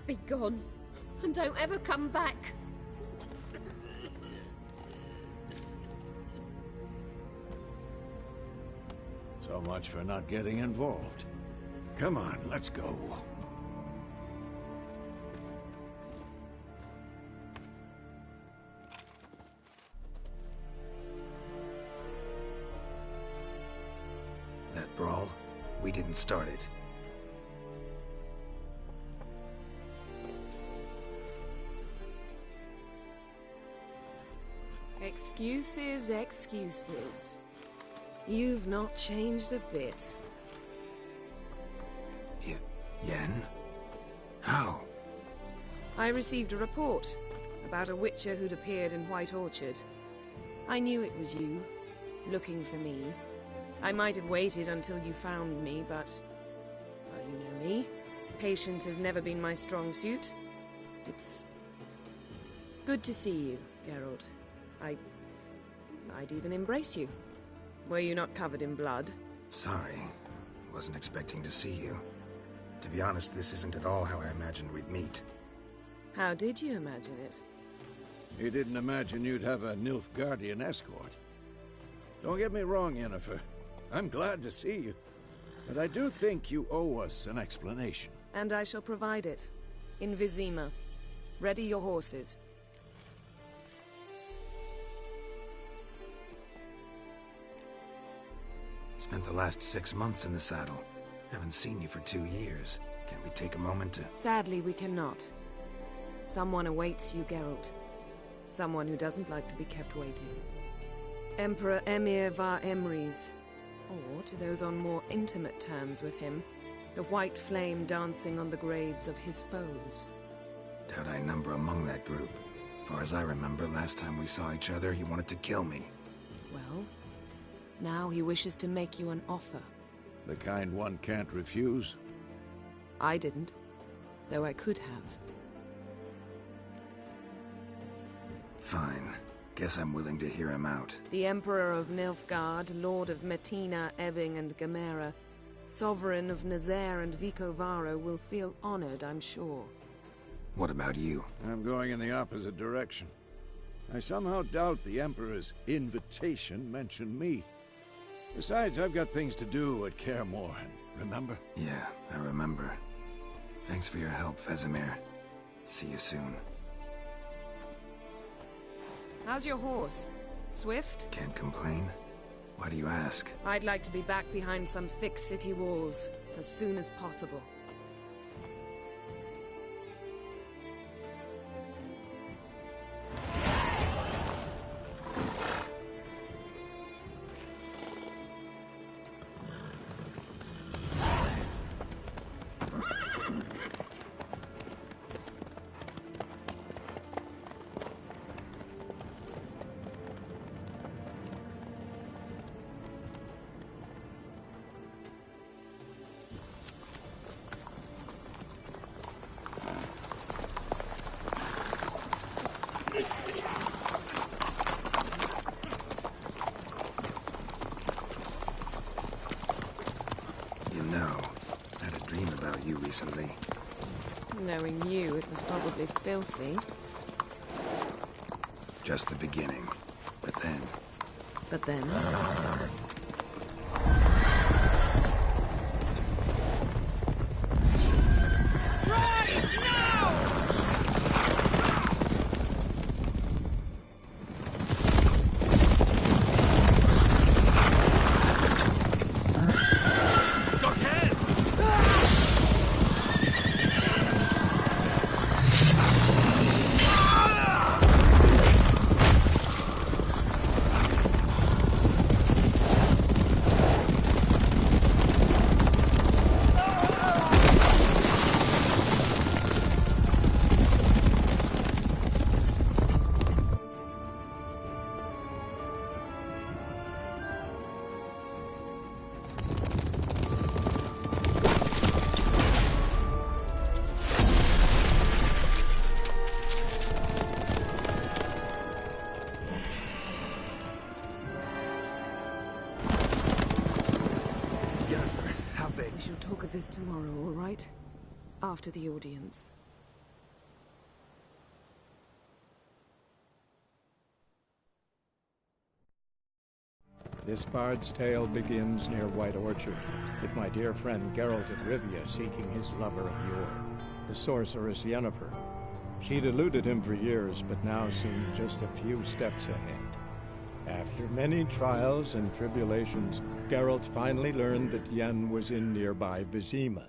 Be gone, and don't ever come back. So much for not getting involved. Come on, let's go. That brawl, we didn't start it. Excuses, excuses. You've not changed a bit. Yen? How? I received a report about a witcher who'd appeared in White Orchard. I knew it was you, looking for me. I might have waited until you found me, but... well, you know me. Patience has never been my strong suit. It's... good to see you, Geralt. I'd even embrace you. Were you not covered in blood? Sorry. Wasn't expecting to see you. To be honest, this isn't at all how I imagined we'd meet. How did you imagine it? You didn't imagine you'd have a Nilfgaardian escort. Don't get me wrong, Yennefer. I'm glad to see you. But I do think you owe us an explanation. And I shall provide it. In Vizima. Ready your horses. Spent the last 6 months in the saddle. Haven't seen you for 2 years. Can't we take a moment to... Sadly, we cannot. Someone awaits you, Geralt. Someone who doesn't like to be kept waiting. Emperor Emhyr var Emreis. Or, to those on more intimate terms with him, the white flame dancing on the graves of his foes. Doubt I number among that group. Far as I remember, last time we saw each other, he wanted to kill me. Well, now he wishes to make you an offer. The kind one can't refuse? I didn't, though I could have. Fine. Guess I'm willing to hear him out. The Emperor of Nilfgaard, Lord of Metina, Ebbing, and Gamera, Sovereign of Nazaire and Vicovaro will feel honored, I'm sure. What about you? I'm going in the opposite direction. I somehow doubt the Emperor's invitation mentioned me. Besides, I've got things to do at Kaer Morhen, remember? Yeah, I remember. Thanks for your help, Vesemir. See you soon. How's your horse? Swift? Can't complain. Why do you ask? I'd like to be back behind some thick city walls as soon as possible. You know, I had a dream about you recently. Knowing you, it was probably filthy. Just the beginning. But then... But then... talk of this tomorrow, all right? After the audience. This bard's tale begins near White Orchard, with my dear friend Geralt of Rivia seeking his lover of yore, the sorceress Yennefer. She'd eluded him for years, but now seemed just a few steps ahead. After many trials and tribulations, Geralt finally learned that Yen was in nearby Vizima.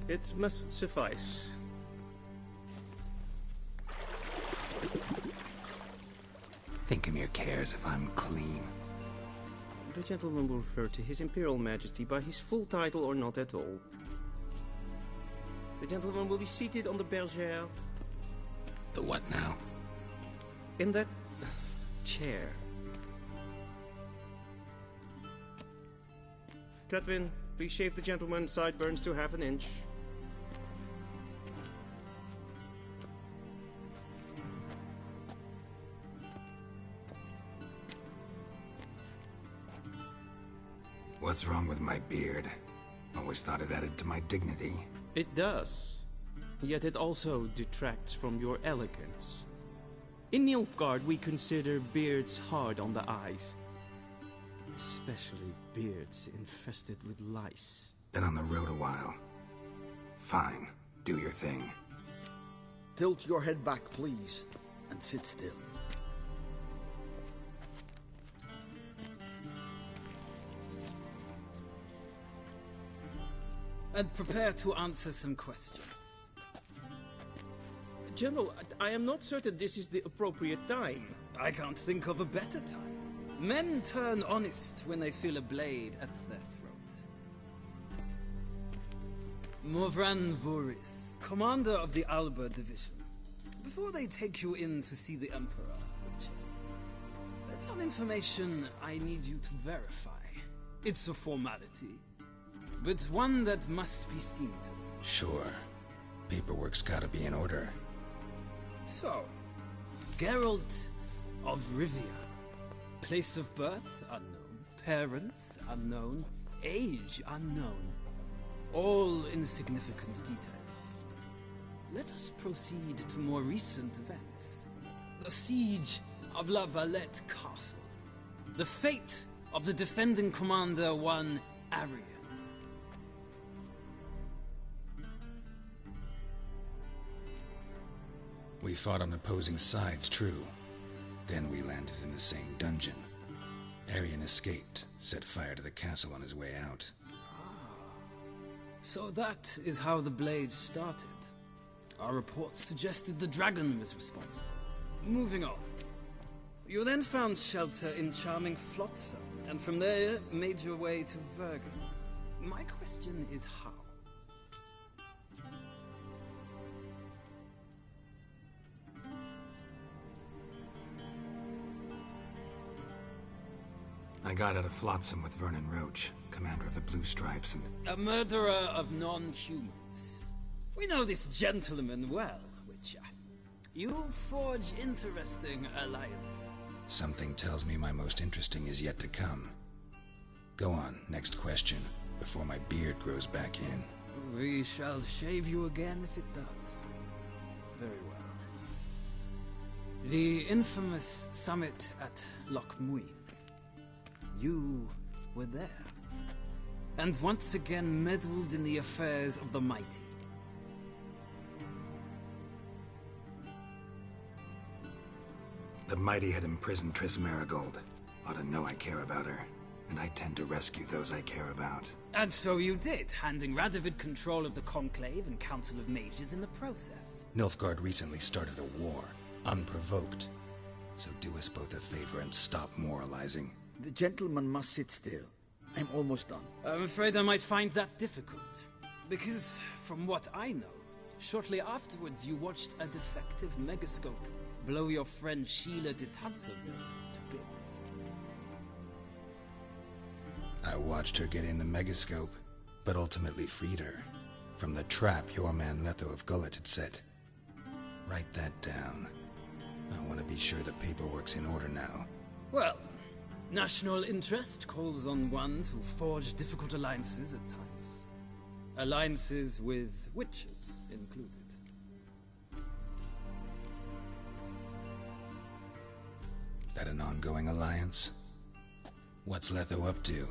It must suffice. Thinkamir cares if I'm clean. The gentleman will refer to His Imperial Majesty by his full title or not at all. The gentleman will be seated on the bergère. The what now? In that chair. Cletwin, please shave the gentleman's sideburns to ½ an inch. What's wrong with my beard? Always thought it added to my dignity. It does. Yet it also detracts from your elegance. In Nilfgaard, we consider beards hard on the eyes. Especially beards infested with lice. Been on the road a while. Fine. Do your thing. Tilt your head back, please, and sit still. And prepare to answer some questions. General, I am not certain this is the appropriate time. I can't think of a better time. Men turn honest when they feel a blade at their throat. Morvran Voorhis, commander of the Alba Division. Before they take you in to see the Emperor, there's some information I need you to verify. It's a formality, but one that must be seen to. Sure. Paperwork's gotta be in order. So, Geralt of Rivia. Place of birth unknown. Parents unknown. Age unknown. All insignificant details. Let us proceed to more recent events. The siege of La Valette Castle. The fate of the defending commander, one Arian. We fought on opposing sides, true. Then we landed in the same dungeon. Arian escaped, set fire to the castle on his way out. So that is how the Blade started. Our reports suggested the dragon was responsible. Moving on. You then found shelter in charming Flotsam, and from there made your way to Vergen. My question is how? I got out of Flotsam with Vernon Roach, commander of the Blue Stripes, and... A murderer of non-humans. We know this gentleman well, Witcher. You forge interesting alliances. Something tells me my most interesting is yet to come. Go on, next question, before my beard grows back in. We shall shave you again if it does. Very well. The infamous summit at Loch Muin. You were there, and once again meddled in the affairs of the mighty. The mighty had imprisoned Triss Merigold. Ought to know I care about her, and I tend to rescue those I care about. And so you did, handing Radovid control of the Conclave and Council of Mages in the process. Nilfgaard recently started a war, unprovoked. So do us both a favor and stop moralizing. The gentleman must sit still. I'm almost done. I'm afraid I might find that difficult. Because, from what I know, shortly afterwards you watched a defective megascope blow your friend Sheila de Tanseville to bits. I watched her get in the megascope, but ultimately freed her from the trap your man Letho of Gullet had set. Write that down. I want to be sure the paperwork's in order now. Well, national interest calls on one to forge difficult alliances at times. Alliances with witches included. That an ongoing alliance? What's Letho up to?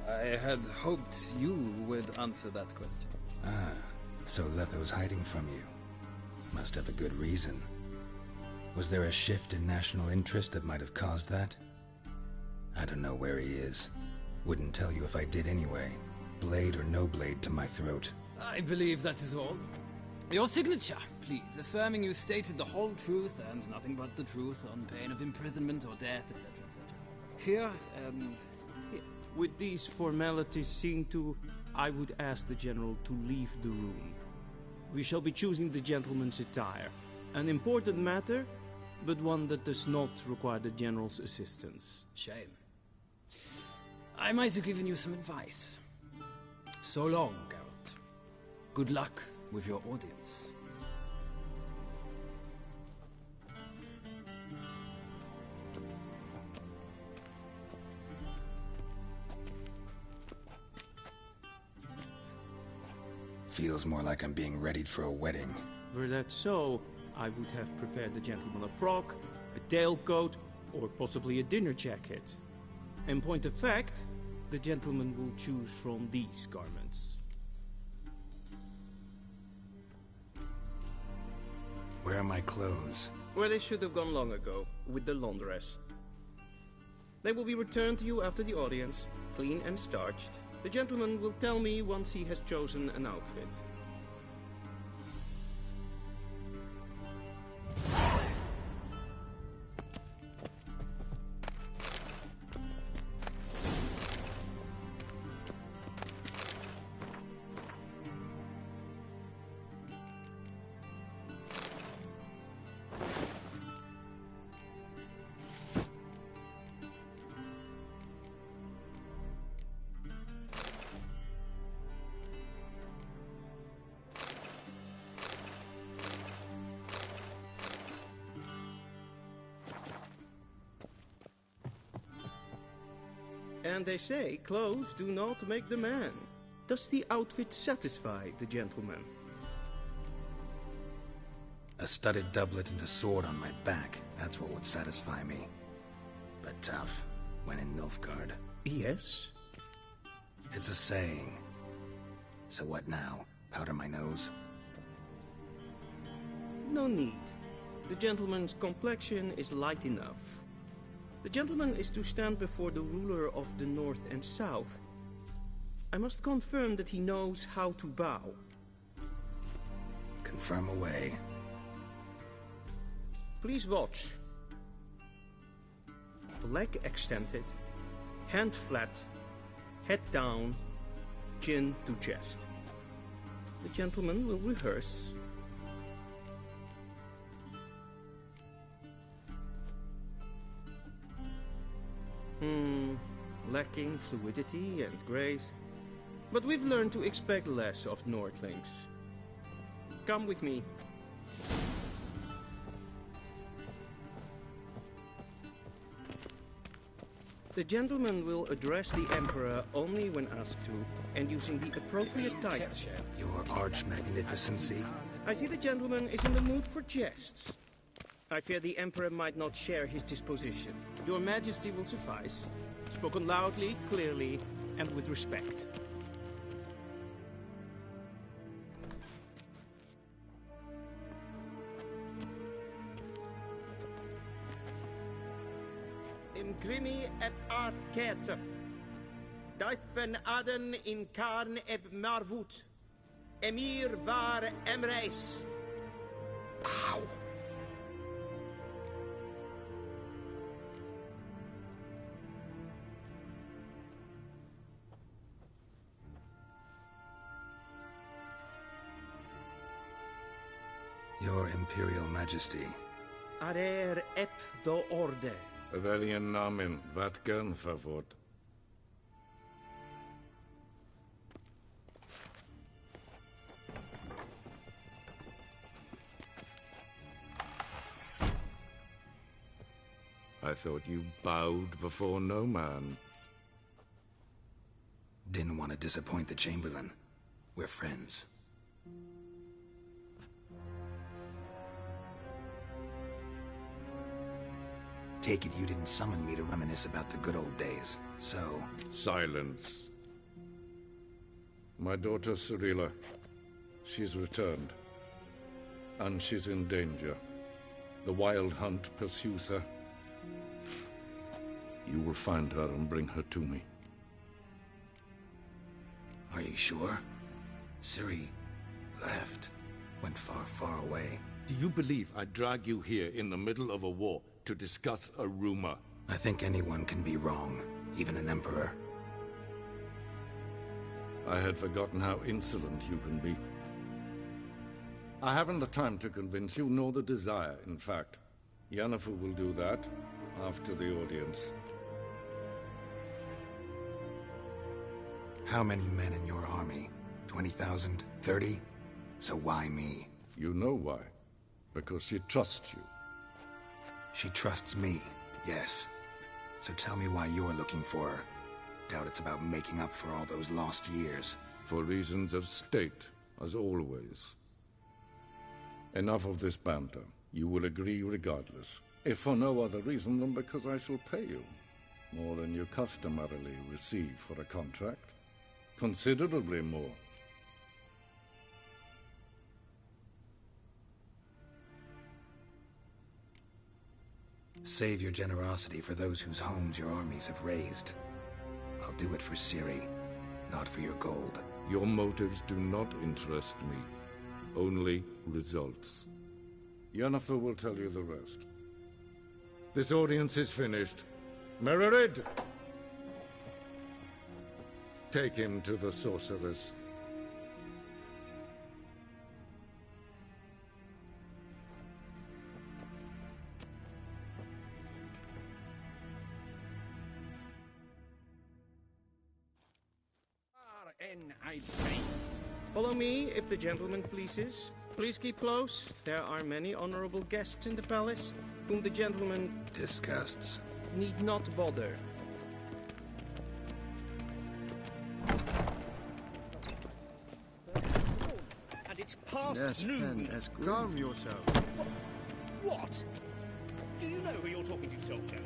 I had hoped you would answer that question. Ah, so Letho's hiding from you. Must have a good reason. Was there a shift in national interest that might have caused that? I don't know where he is. Wouldn't tell you if I did anyway. Blade or no blade to my throat. I believe that is all. Your signature, please, affirming you stated the whole truth and nothing but the truth on pain of imprisonment or death, etc., etc. Here and here. With these formalities seen to, I would ask the General to leave the room. We shall be choosing the gentleman's attire. An important matter, but one that does not require the General's assistance. Shame. I might have given you some advice. So long, Geralt. Good luck with your audience. Feels more like I'm being readied for a wedding. Were that so, I would have prepared the gentleman a frock, a tailcoat, or possibly a dinner jacket. In point of fact, the gentleman will choose from these garments. Where are my clothes? Where they should have gone long ago, with the laundress. They will be returned to you after the audience, clean and starched. The gentleman will tell me once he has chosen an outfit. And they say clothes do not make the man. Does the outfit satisfy the gentleman? A studded doublet and a sword on my back. That's what would satisfy me. But tough, when in Nilfgaard. Yes? It's a saying. So what now? Powder my nose? No need. The gentleman's complexion is light enough. The gentleman is to stand before the ruler of the North and South. I must confirm that he knows how to bow. Confirm away. Please watch. Leg extended, hand flat, head down, chin to chest. The gentleman will rehearse. Lacking fluidity and grace. But we've learned to expect less of Nordlings. Come with me. The gentleman will address the Emperor only when asked to, and using the appropriate title. Your Arch-Magnificency. I see the gentleman is in the mood for jests. I fear the Emperor might not share his disposition. Your Majesty will suffice. Spoken loudly, clearly, and with respect. Imgrimi et art ketzer. Daifen aden in karn eb marvut. Emir var emreis. Ow! Your Imperial Majesty. Arer ep do orde. Veljen namen, vatkan favor. I thought you bowed before no man. Didn't want to disappoint the Chamberlain. We're friends. Take it you didn't summon me to reminisce about the good old days, so... Silence. My daughter Cirilla, she's returned. And she's in danger. The Wild Hunt pursues her. You will find her and bring her to me. Are you sure? Ciri left. Went far, far away. Do you believe I'd drag you here in the middle of a war to discuss a rumor? I think anyone can be wrong, even an emperor. I had forgotten how insolent you can be. I haven't the time to convince you, nor the desire, in fact. Yennefer will do that after the audience. How many men in your army? 20,000? 30? So why me? You know why. Because she trusts you. She trusts me, yes. So tell me why you're looking for her. Doubt it's about making up for all those lost years. For reasons of state, as always. Enough of this banter. You will agree regardless. If for no other reason than because I shall pay you. More than you customarily receive for a contract. Considerably more. Save your generosity for those whose homes your armies have razed. I'll do it for Ciri, not for your gold. Your motives do not interest me. Only results. Yennefer will tell you the rest. This audience is finished. Mererid! Take him to the sorceress. Follow me, if the gentleman pleases. Please keep close. There are many honorable guests in the palace, whom the gentleman... disgusts. ...need not bother. And it's past noon. Calm yourself. What? Do you know who you're talking to, soldier?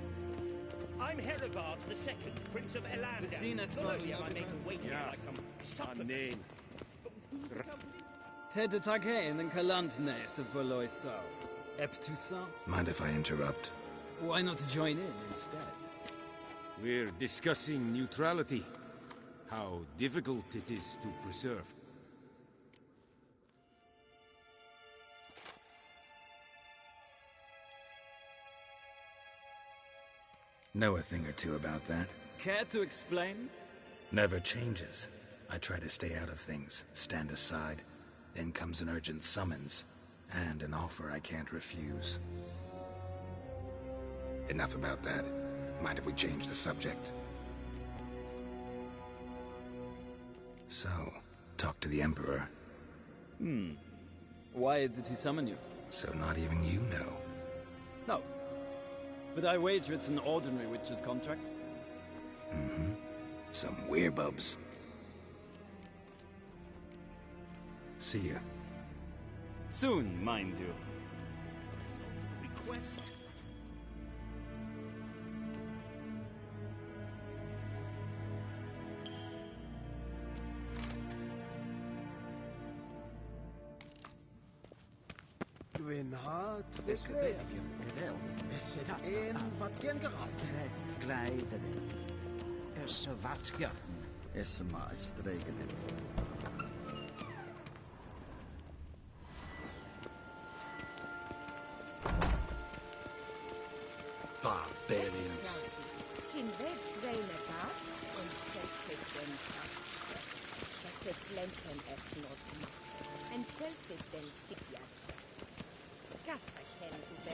I'm Herivard II, Prince of Elandel. Zenith Not only am I made to wait here like some supplicant, Ted de Taghain and Kalantne se Voloisau. Eptusa? Mind if I interrupt? Why not join in instead? We're discussing neutrality. How difficult it is to preserve. Know a thing or two about that. Care to explain? Never changes. I try to stay out of things, stand aside. Then comes an urgent summons, and an offer I can't refuse. Enough about that. Mind if we change the subject? So, talk to the Emperor. Why did he summon you? So not even you know. No. But I wager it's an ordinary witcher's contract. Mm-hmm. Some werebubs. See ya. Soon, mind you. request. Gwynhad Veslevium. Wel, is het een wat gen gehad? Glijden. Is wat gen. Is maar streken dit. Barbarians. Geen weg renegaat en zelfs den dat ze glenten etnot en zelfs den sikja.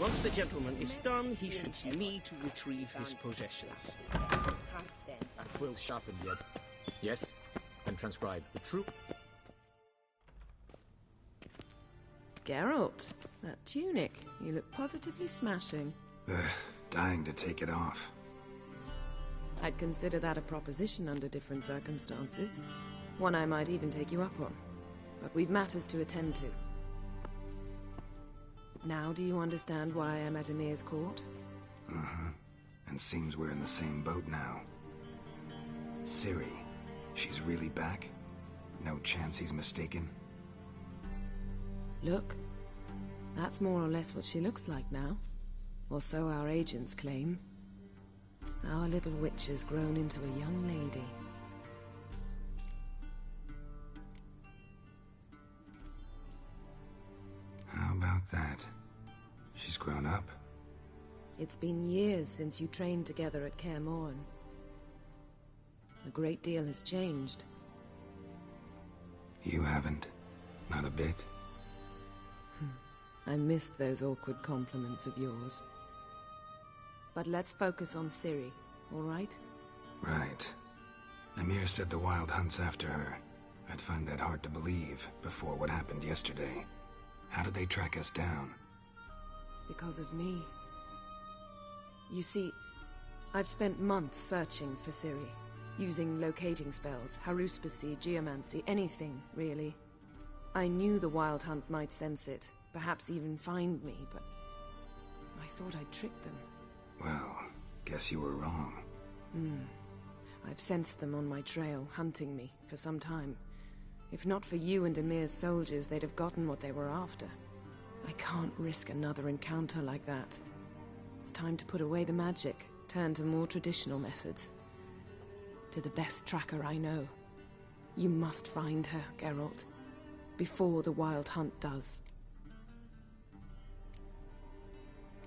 Once the gentleman is done, he should see me to retrieve his possessions. Quill sharpened yet. Yes, and transcribe the true. Geralt, that tunic. You look positively smashing. Dying to take it off. I'd consider that a proposition under different circumstances. One I might even take you up on. But we've matters to attend to. Now do you understand why I'm at Emir's court? Uh-huh. And seems we're in the same boat now. Ciri, she's really back? No chance he's mistaken? Look. That's more or less what she looks like now. Or so our agents claim. Our little witch has grown into a young lady. How about that? She's grown up? It's been years since you trained together at Kaer Morhen. A great deal has changed. You haven't? Not a bit? I missed those awkward compliments of yours. But let's focus on Ciri, all right? Right. Emir said the Wild Hunt's after her. I'd find that hard to believe before what happened yesterday. How did they track us down? Because of me. You see, I've spent months searching for Ciri, using locating spells, haruspicy, geomancy, anything, really. I knew the Wild Hunt might sense it, perhaps even find me, but I thought I'd tricked them. Well, guess you were wrong. I've sensed them on my trail, hunting me, for some time. If not for you and Emir's soldiers, they'd have gotten what they were after. I can't risk another encounter like that. It's time to put away the magic, turn to more traditional methods. To the best tracker I know. You must find her, Geralt. Before the Wild Hunt does.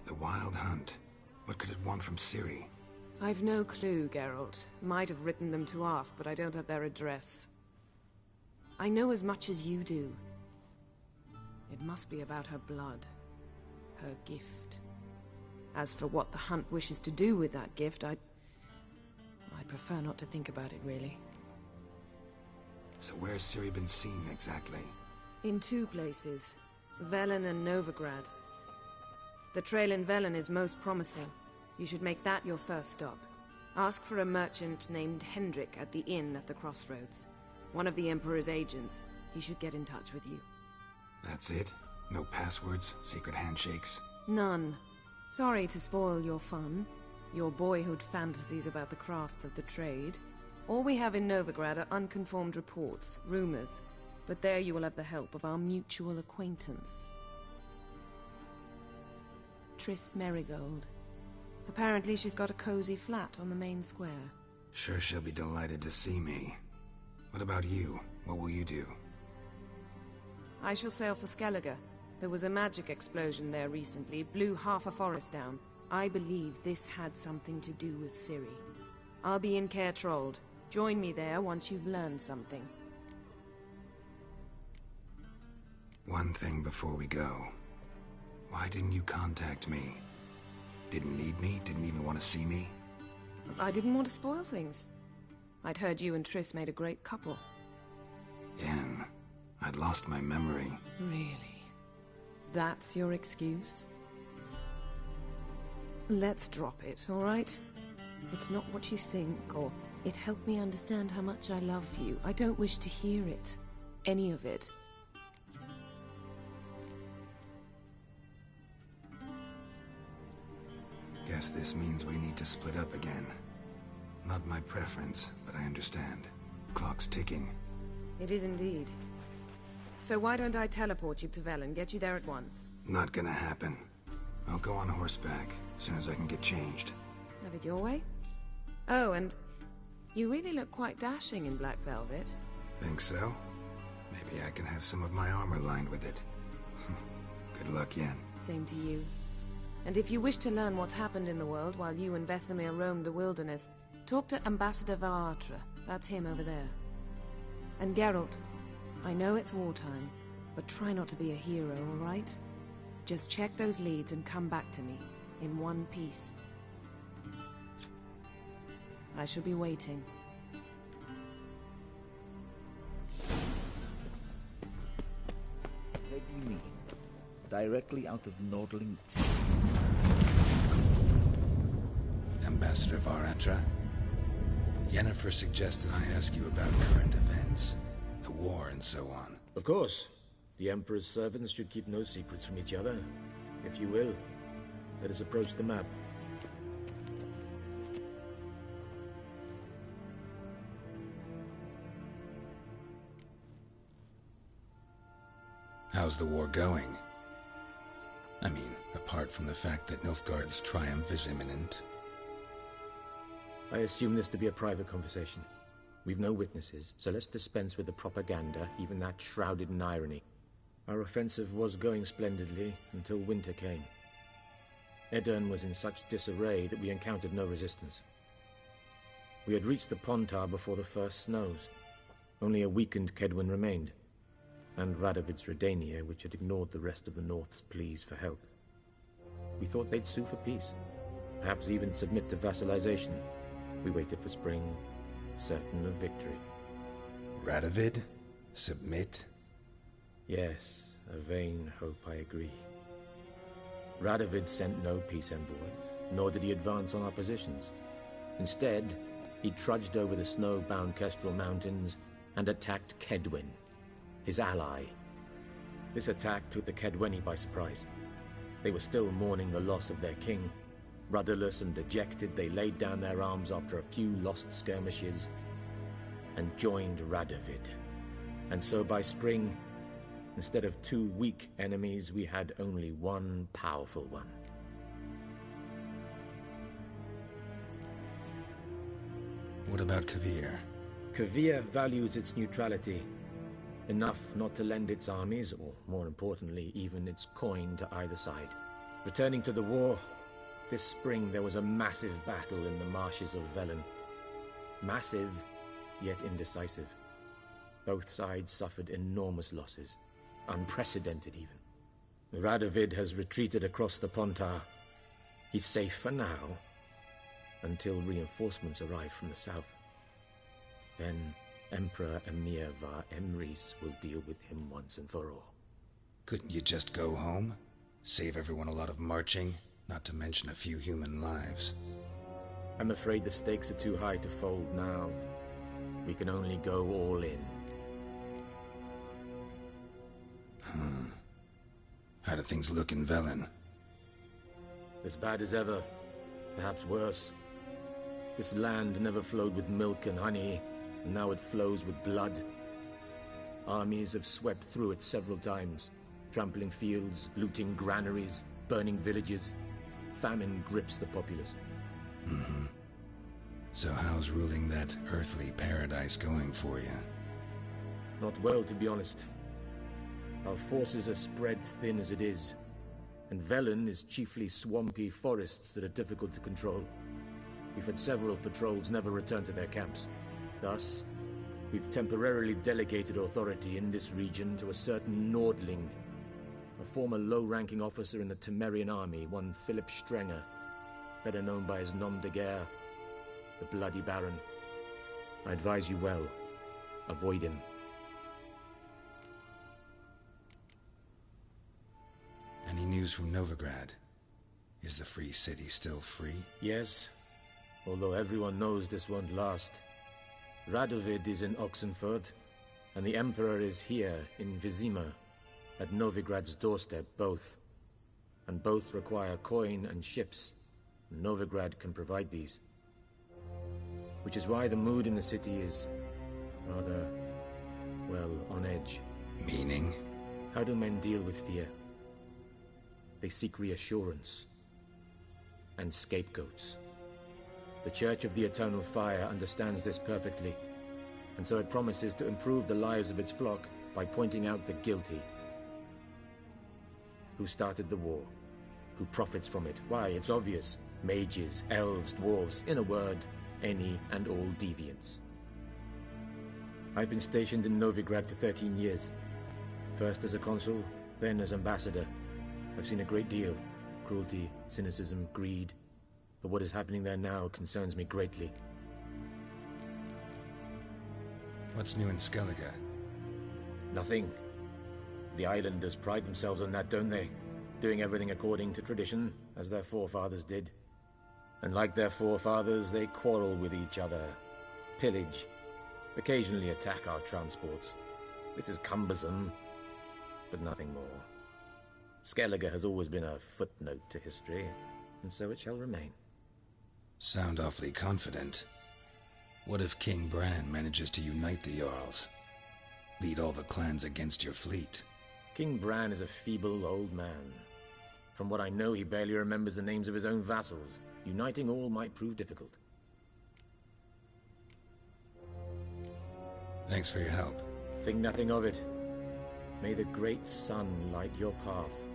The Wild Hunt? What could it want from Ciri? I've no clue, Geralt. Might have written them to ask, but I don't have their address. I know as much as you do. It must be about her blood. Her gift. As for what the Hunt wishes to do with that gift, I'd prefer not to think about it, really. So where's Ciri been seen, exactly? In two places. Velen and Novigrad. The trail in Velen is most promising. You should make that your first stop. Ask for a merchant named Hendrik at the inn at the crossroads. One of the Emperor's agents. He should get in touch with you. That's it? No passwords? Secret handshakes? None. Sorry to spoil your fun. Your boyhood fantasies about the crafts of the trade. All we have in Novigrad are unconfirmed reports, rumors. But there you will have the help of our mutual acquaintance. Triss Merigold. Apparently she's got a cozy flat on the main square. Sure she'll be delighted to see me. What about you? What will you do? I shall sail for Skellige. There was a magic explosion there recently, blew half a forest down. I believe this had something to do with Ciri. I'll be in Caer Trolde. Join me there once you've learned something. One thing before we go. Why didn't you contact me? Didn't need me? Didn't even want to see me? I didn't want to spoil things. I'd heard you and Triss made a great couple. Yen, I'd lost my memory. Really? That's your excuse? Let's drop it, all right? It's not what you think, or it helped me understand how much I love you. I don't wish to hear it. Any of it. Guess this means we need to split up again. Not my preference, but I understand. Clock's ticking. It is indeed. So why don't I teleport you to Velen, get you there at once? Not gonna happen. I'll go on horseback, as soon as I can get changed. Have it your way? Oh, and you really look quite dashing in black velvet. Think so? Maybe I can have some of my armor lined with it. Good luck, Yen. Same to you. And if you wish to learn what's happened in the world while you and Vesemir roamed the wilderness, talk to Ambassador Varatra. That's him over there. And Geralt, I know it's wartime, but try not to be a hero, all right? Just check those leads and come back to me, in one piece. I shall be waiting. What do you mean? Directly out of Nordling Ambassador Varatra, Yennefer suggested I ask you about current events, the war and so on. Of course. The Emperor's servants should keep no secrets from each other. If you will, let us approach the map. How's the war going? I mean, apart from the fact that Nilfgaard's triumph is imminent. I assume this to be a private conversation. We've no witnesses, so let's dispense with the propaganda, even that shrouded in irony. Our offensive was going splendidly until winter came. Edirn was in such disarray that we encountered no resistance. We had reached the Pontar before the first snows. Only a weakened Kedwen remained, and Radovid's Redania, which had ignored the rest of the North's pleas for help. We thought they'd sue for peace, perhaps even submit to vassalization. We waited for spring, certain of victory. Radovid? Submit? Yes, a vain hope, I agree. Radovid sent no peace envoys, nor did he advance on our positions. Instead, he trudged over the snow-bound Kestrel Mountains and attacked Kedwen, his ally. This attack took the Kedweni by surprise. They were still mourning the loss of their king. Rudderless and dejected, they laid down their arms after a few lost skirmishes and joined Radovid. And so by spring, instead of two weak enemies, we had only one powerful one. What about Kovir? Kovir values its neutrality, enough not to lend its armies, or more importantly, even its coin to either side. Returning to the war, this spring there was a massive battle in the marshes of Velen. Massive, yet indecisive. Both sides suffered enormous losses. Unprecedented, even. Radovid has retreated across the Pontar. He's safe for now, until reinforcements arrive from the south. Then Emperor Emir var Emrys will deal with him once and for all. Couldn't you just go home? Save everyone a lot of marching, not to mention a few human lives. I'm afraid the stakes are too high to fold now. We can only go all in. How do things look in Velen? As bad as ever, perhaps worse. This land never flowed with milk and honey, and now it flows with blood. Armies have swept through it several times, trampling fields, looting granaries, burning villages. Famine grips the populace. So how's ruling that earthly paradise going for you? Not well, to be honest. Our forces are spread thin as it is, and Velen is chiefly swampy forests that are difficult to control. We've had several patrols never return to their camps. Thus, we've temporarily delegated authority in this region to a certain Nordling, a former low-ranking officer in the Temerian army, one Philip Strenger, better known by his nom de guerre, the Bloody Baron. I advise you well. Avoid him. Any news from Novigrad? Is the free city still free? Yes, although everyone knows this won't last. Radovid is in Oxenfurt, and the Emperor is here in Vizima, at Novigrad's doorstep, both. And both require coin and ships. Novigrad can provide these. Which is why the mood in the city is rather, well, on edge. Meaning? How do men deal with fear? They seek reassurance and scapegoats. The Church of the Eternal Fire understands this perfectly, and so it promises to improve the lives of its flock by pointing out the guilty. Who started the war? Who profits from it? Why, it's obvious. Mages, elves, dwarves, in a word, any and all deviants. I've been stationed in Novigrad for 13 years. First as a consul, then as ambassador. I've seen a great deal. Cruelty, cynicism, greed. But what is happening there now concerns me greatly. What's new in Skellige? Nothing. The islanders pride themselves on that, don't they? Doing everything according to tradition, as their forefathers did. And like their forefathers, they quarrel with each other, pillage, occasionally attack our transports. This is cumbersome, but nothing more. Skellige has always been a footnote to history, and so it shall remain. Sound awfully confident. What if King Bran manages to unite the Jarls? Lead all the clans against your fleet? King Bran is a feeble old man. From what I know, he barely remembers the names of his own vassals. Uniting all might prove difficult. Thanks for your help. Think nothing of it. May the great sun light your path.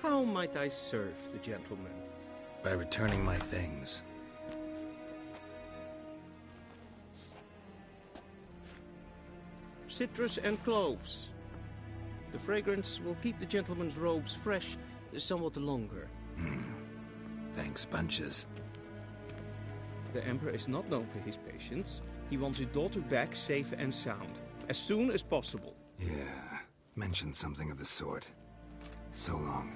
How might I serve the gentleman? By returning my things. Citrus and cloves. The fragrance will keep the gentleman's robes fresh somewhat longer. Thanks, bunches. The Emperor is not known for his patience. He wants his daughter back safe and sound, as soon as possible. Yeah, mentioned something of the sort. So long.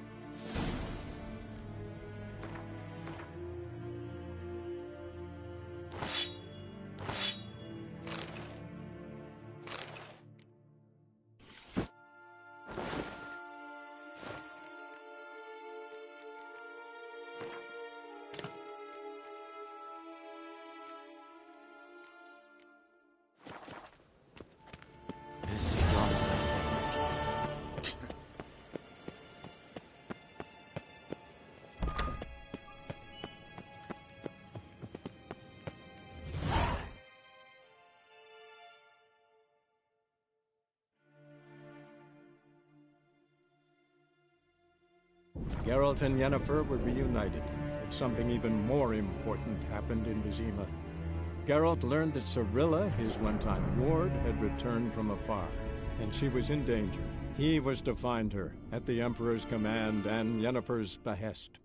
Geralt and Yennefer were reunited, but something even more important happened in Vizima. Geralt learned that Cirilla, his one-time ward, had returned from afar, and she was in danger. He was to find her, at the Emperor's command and Yennefer's behest.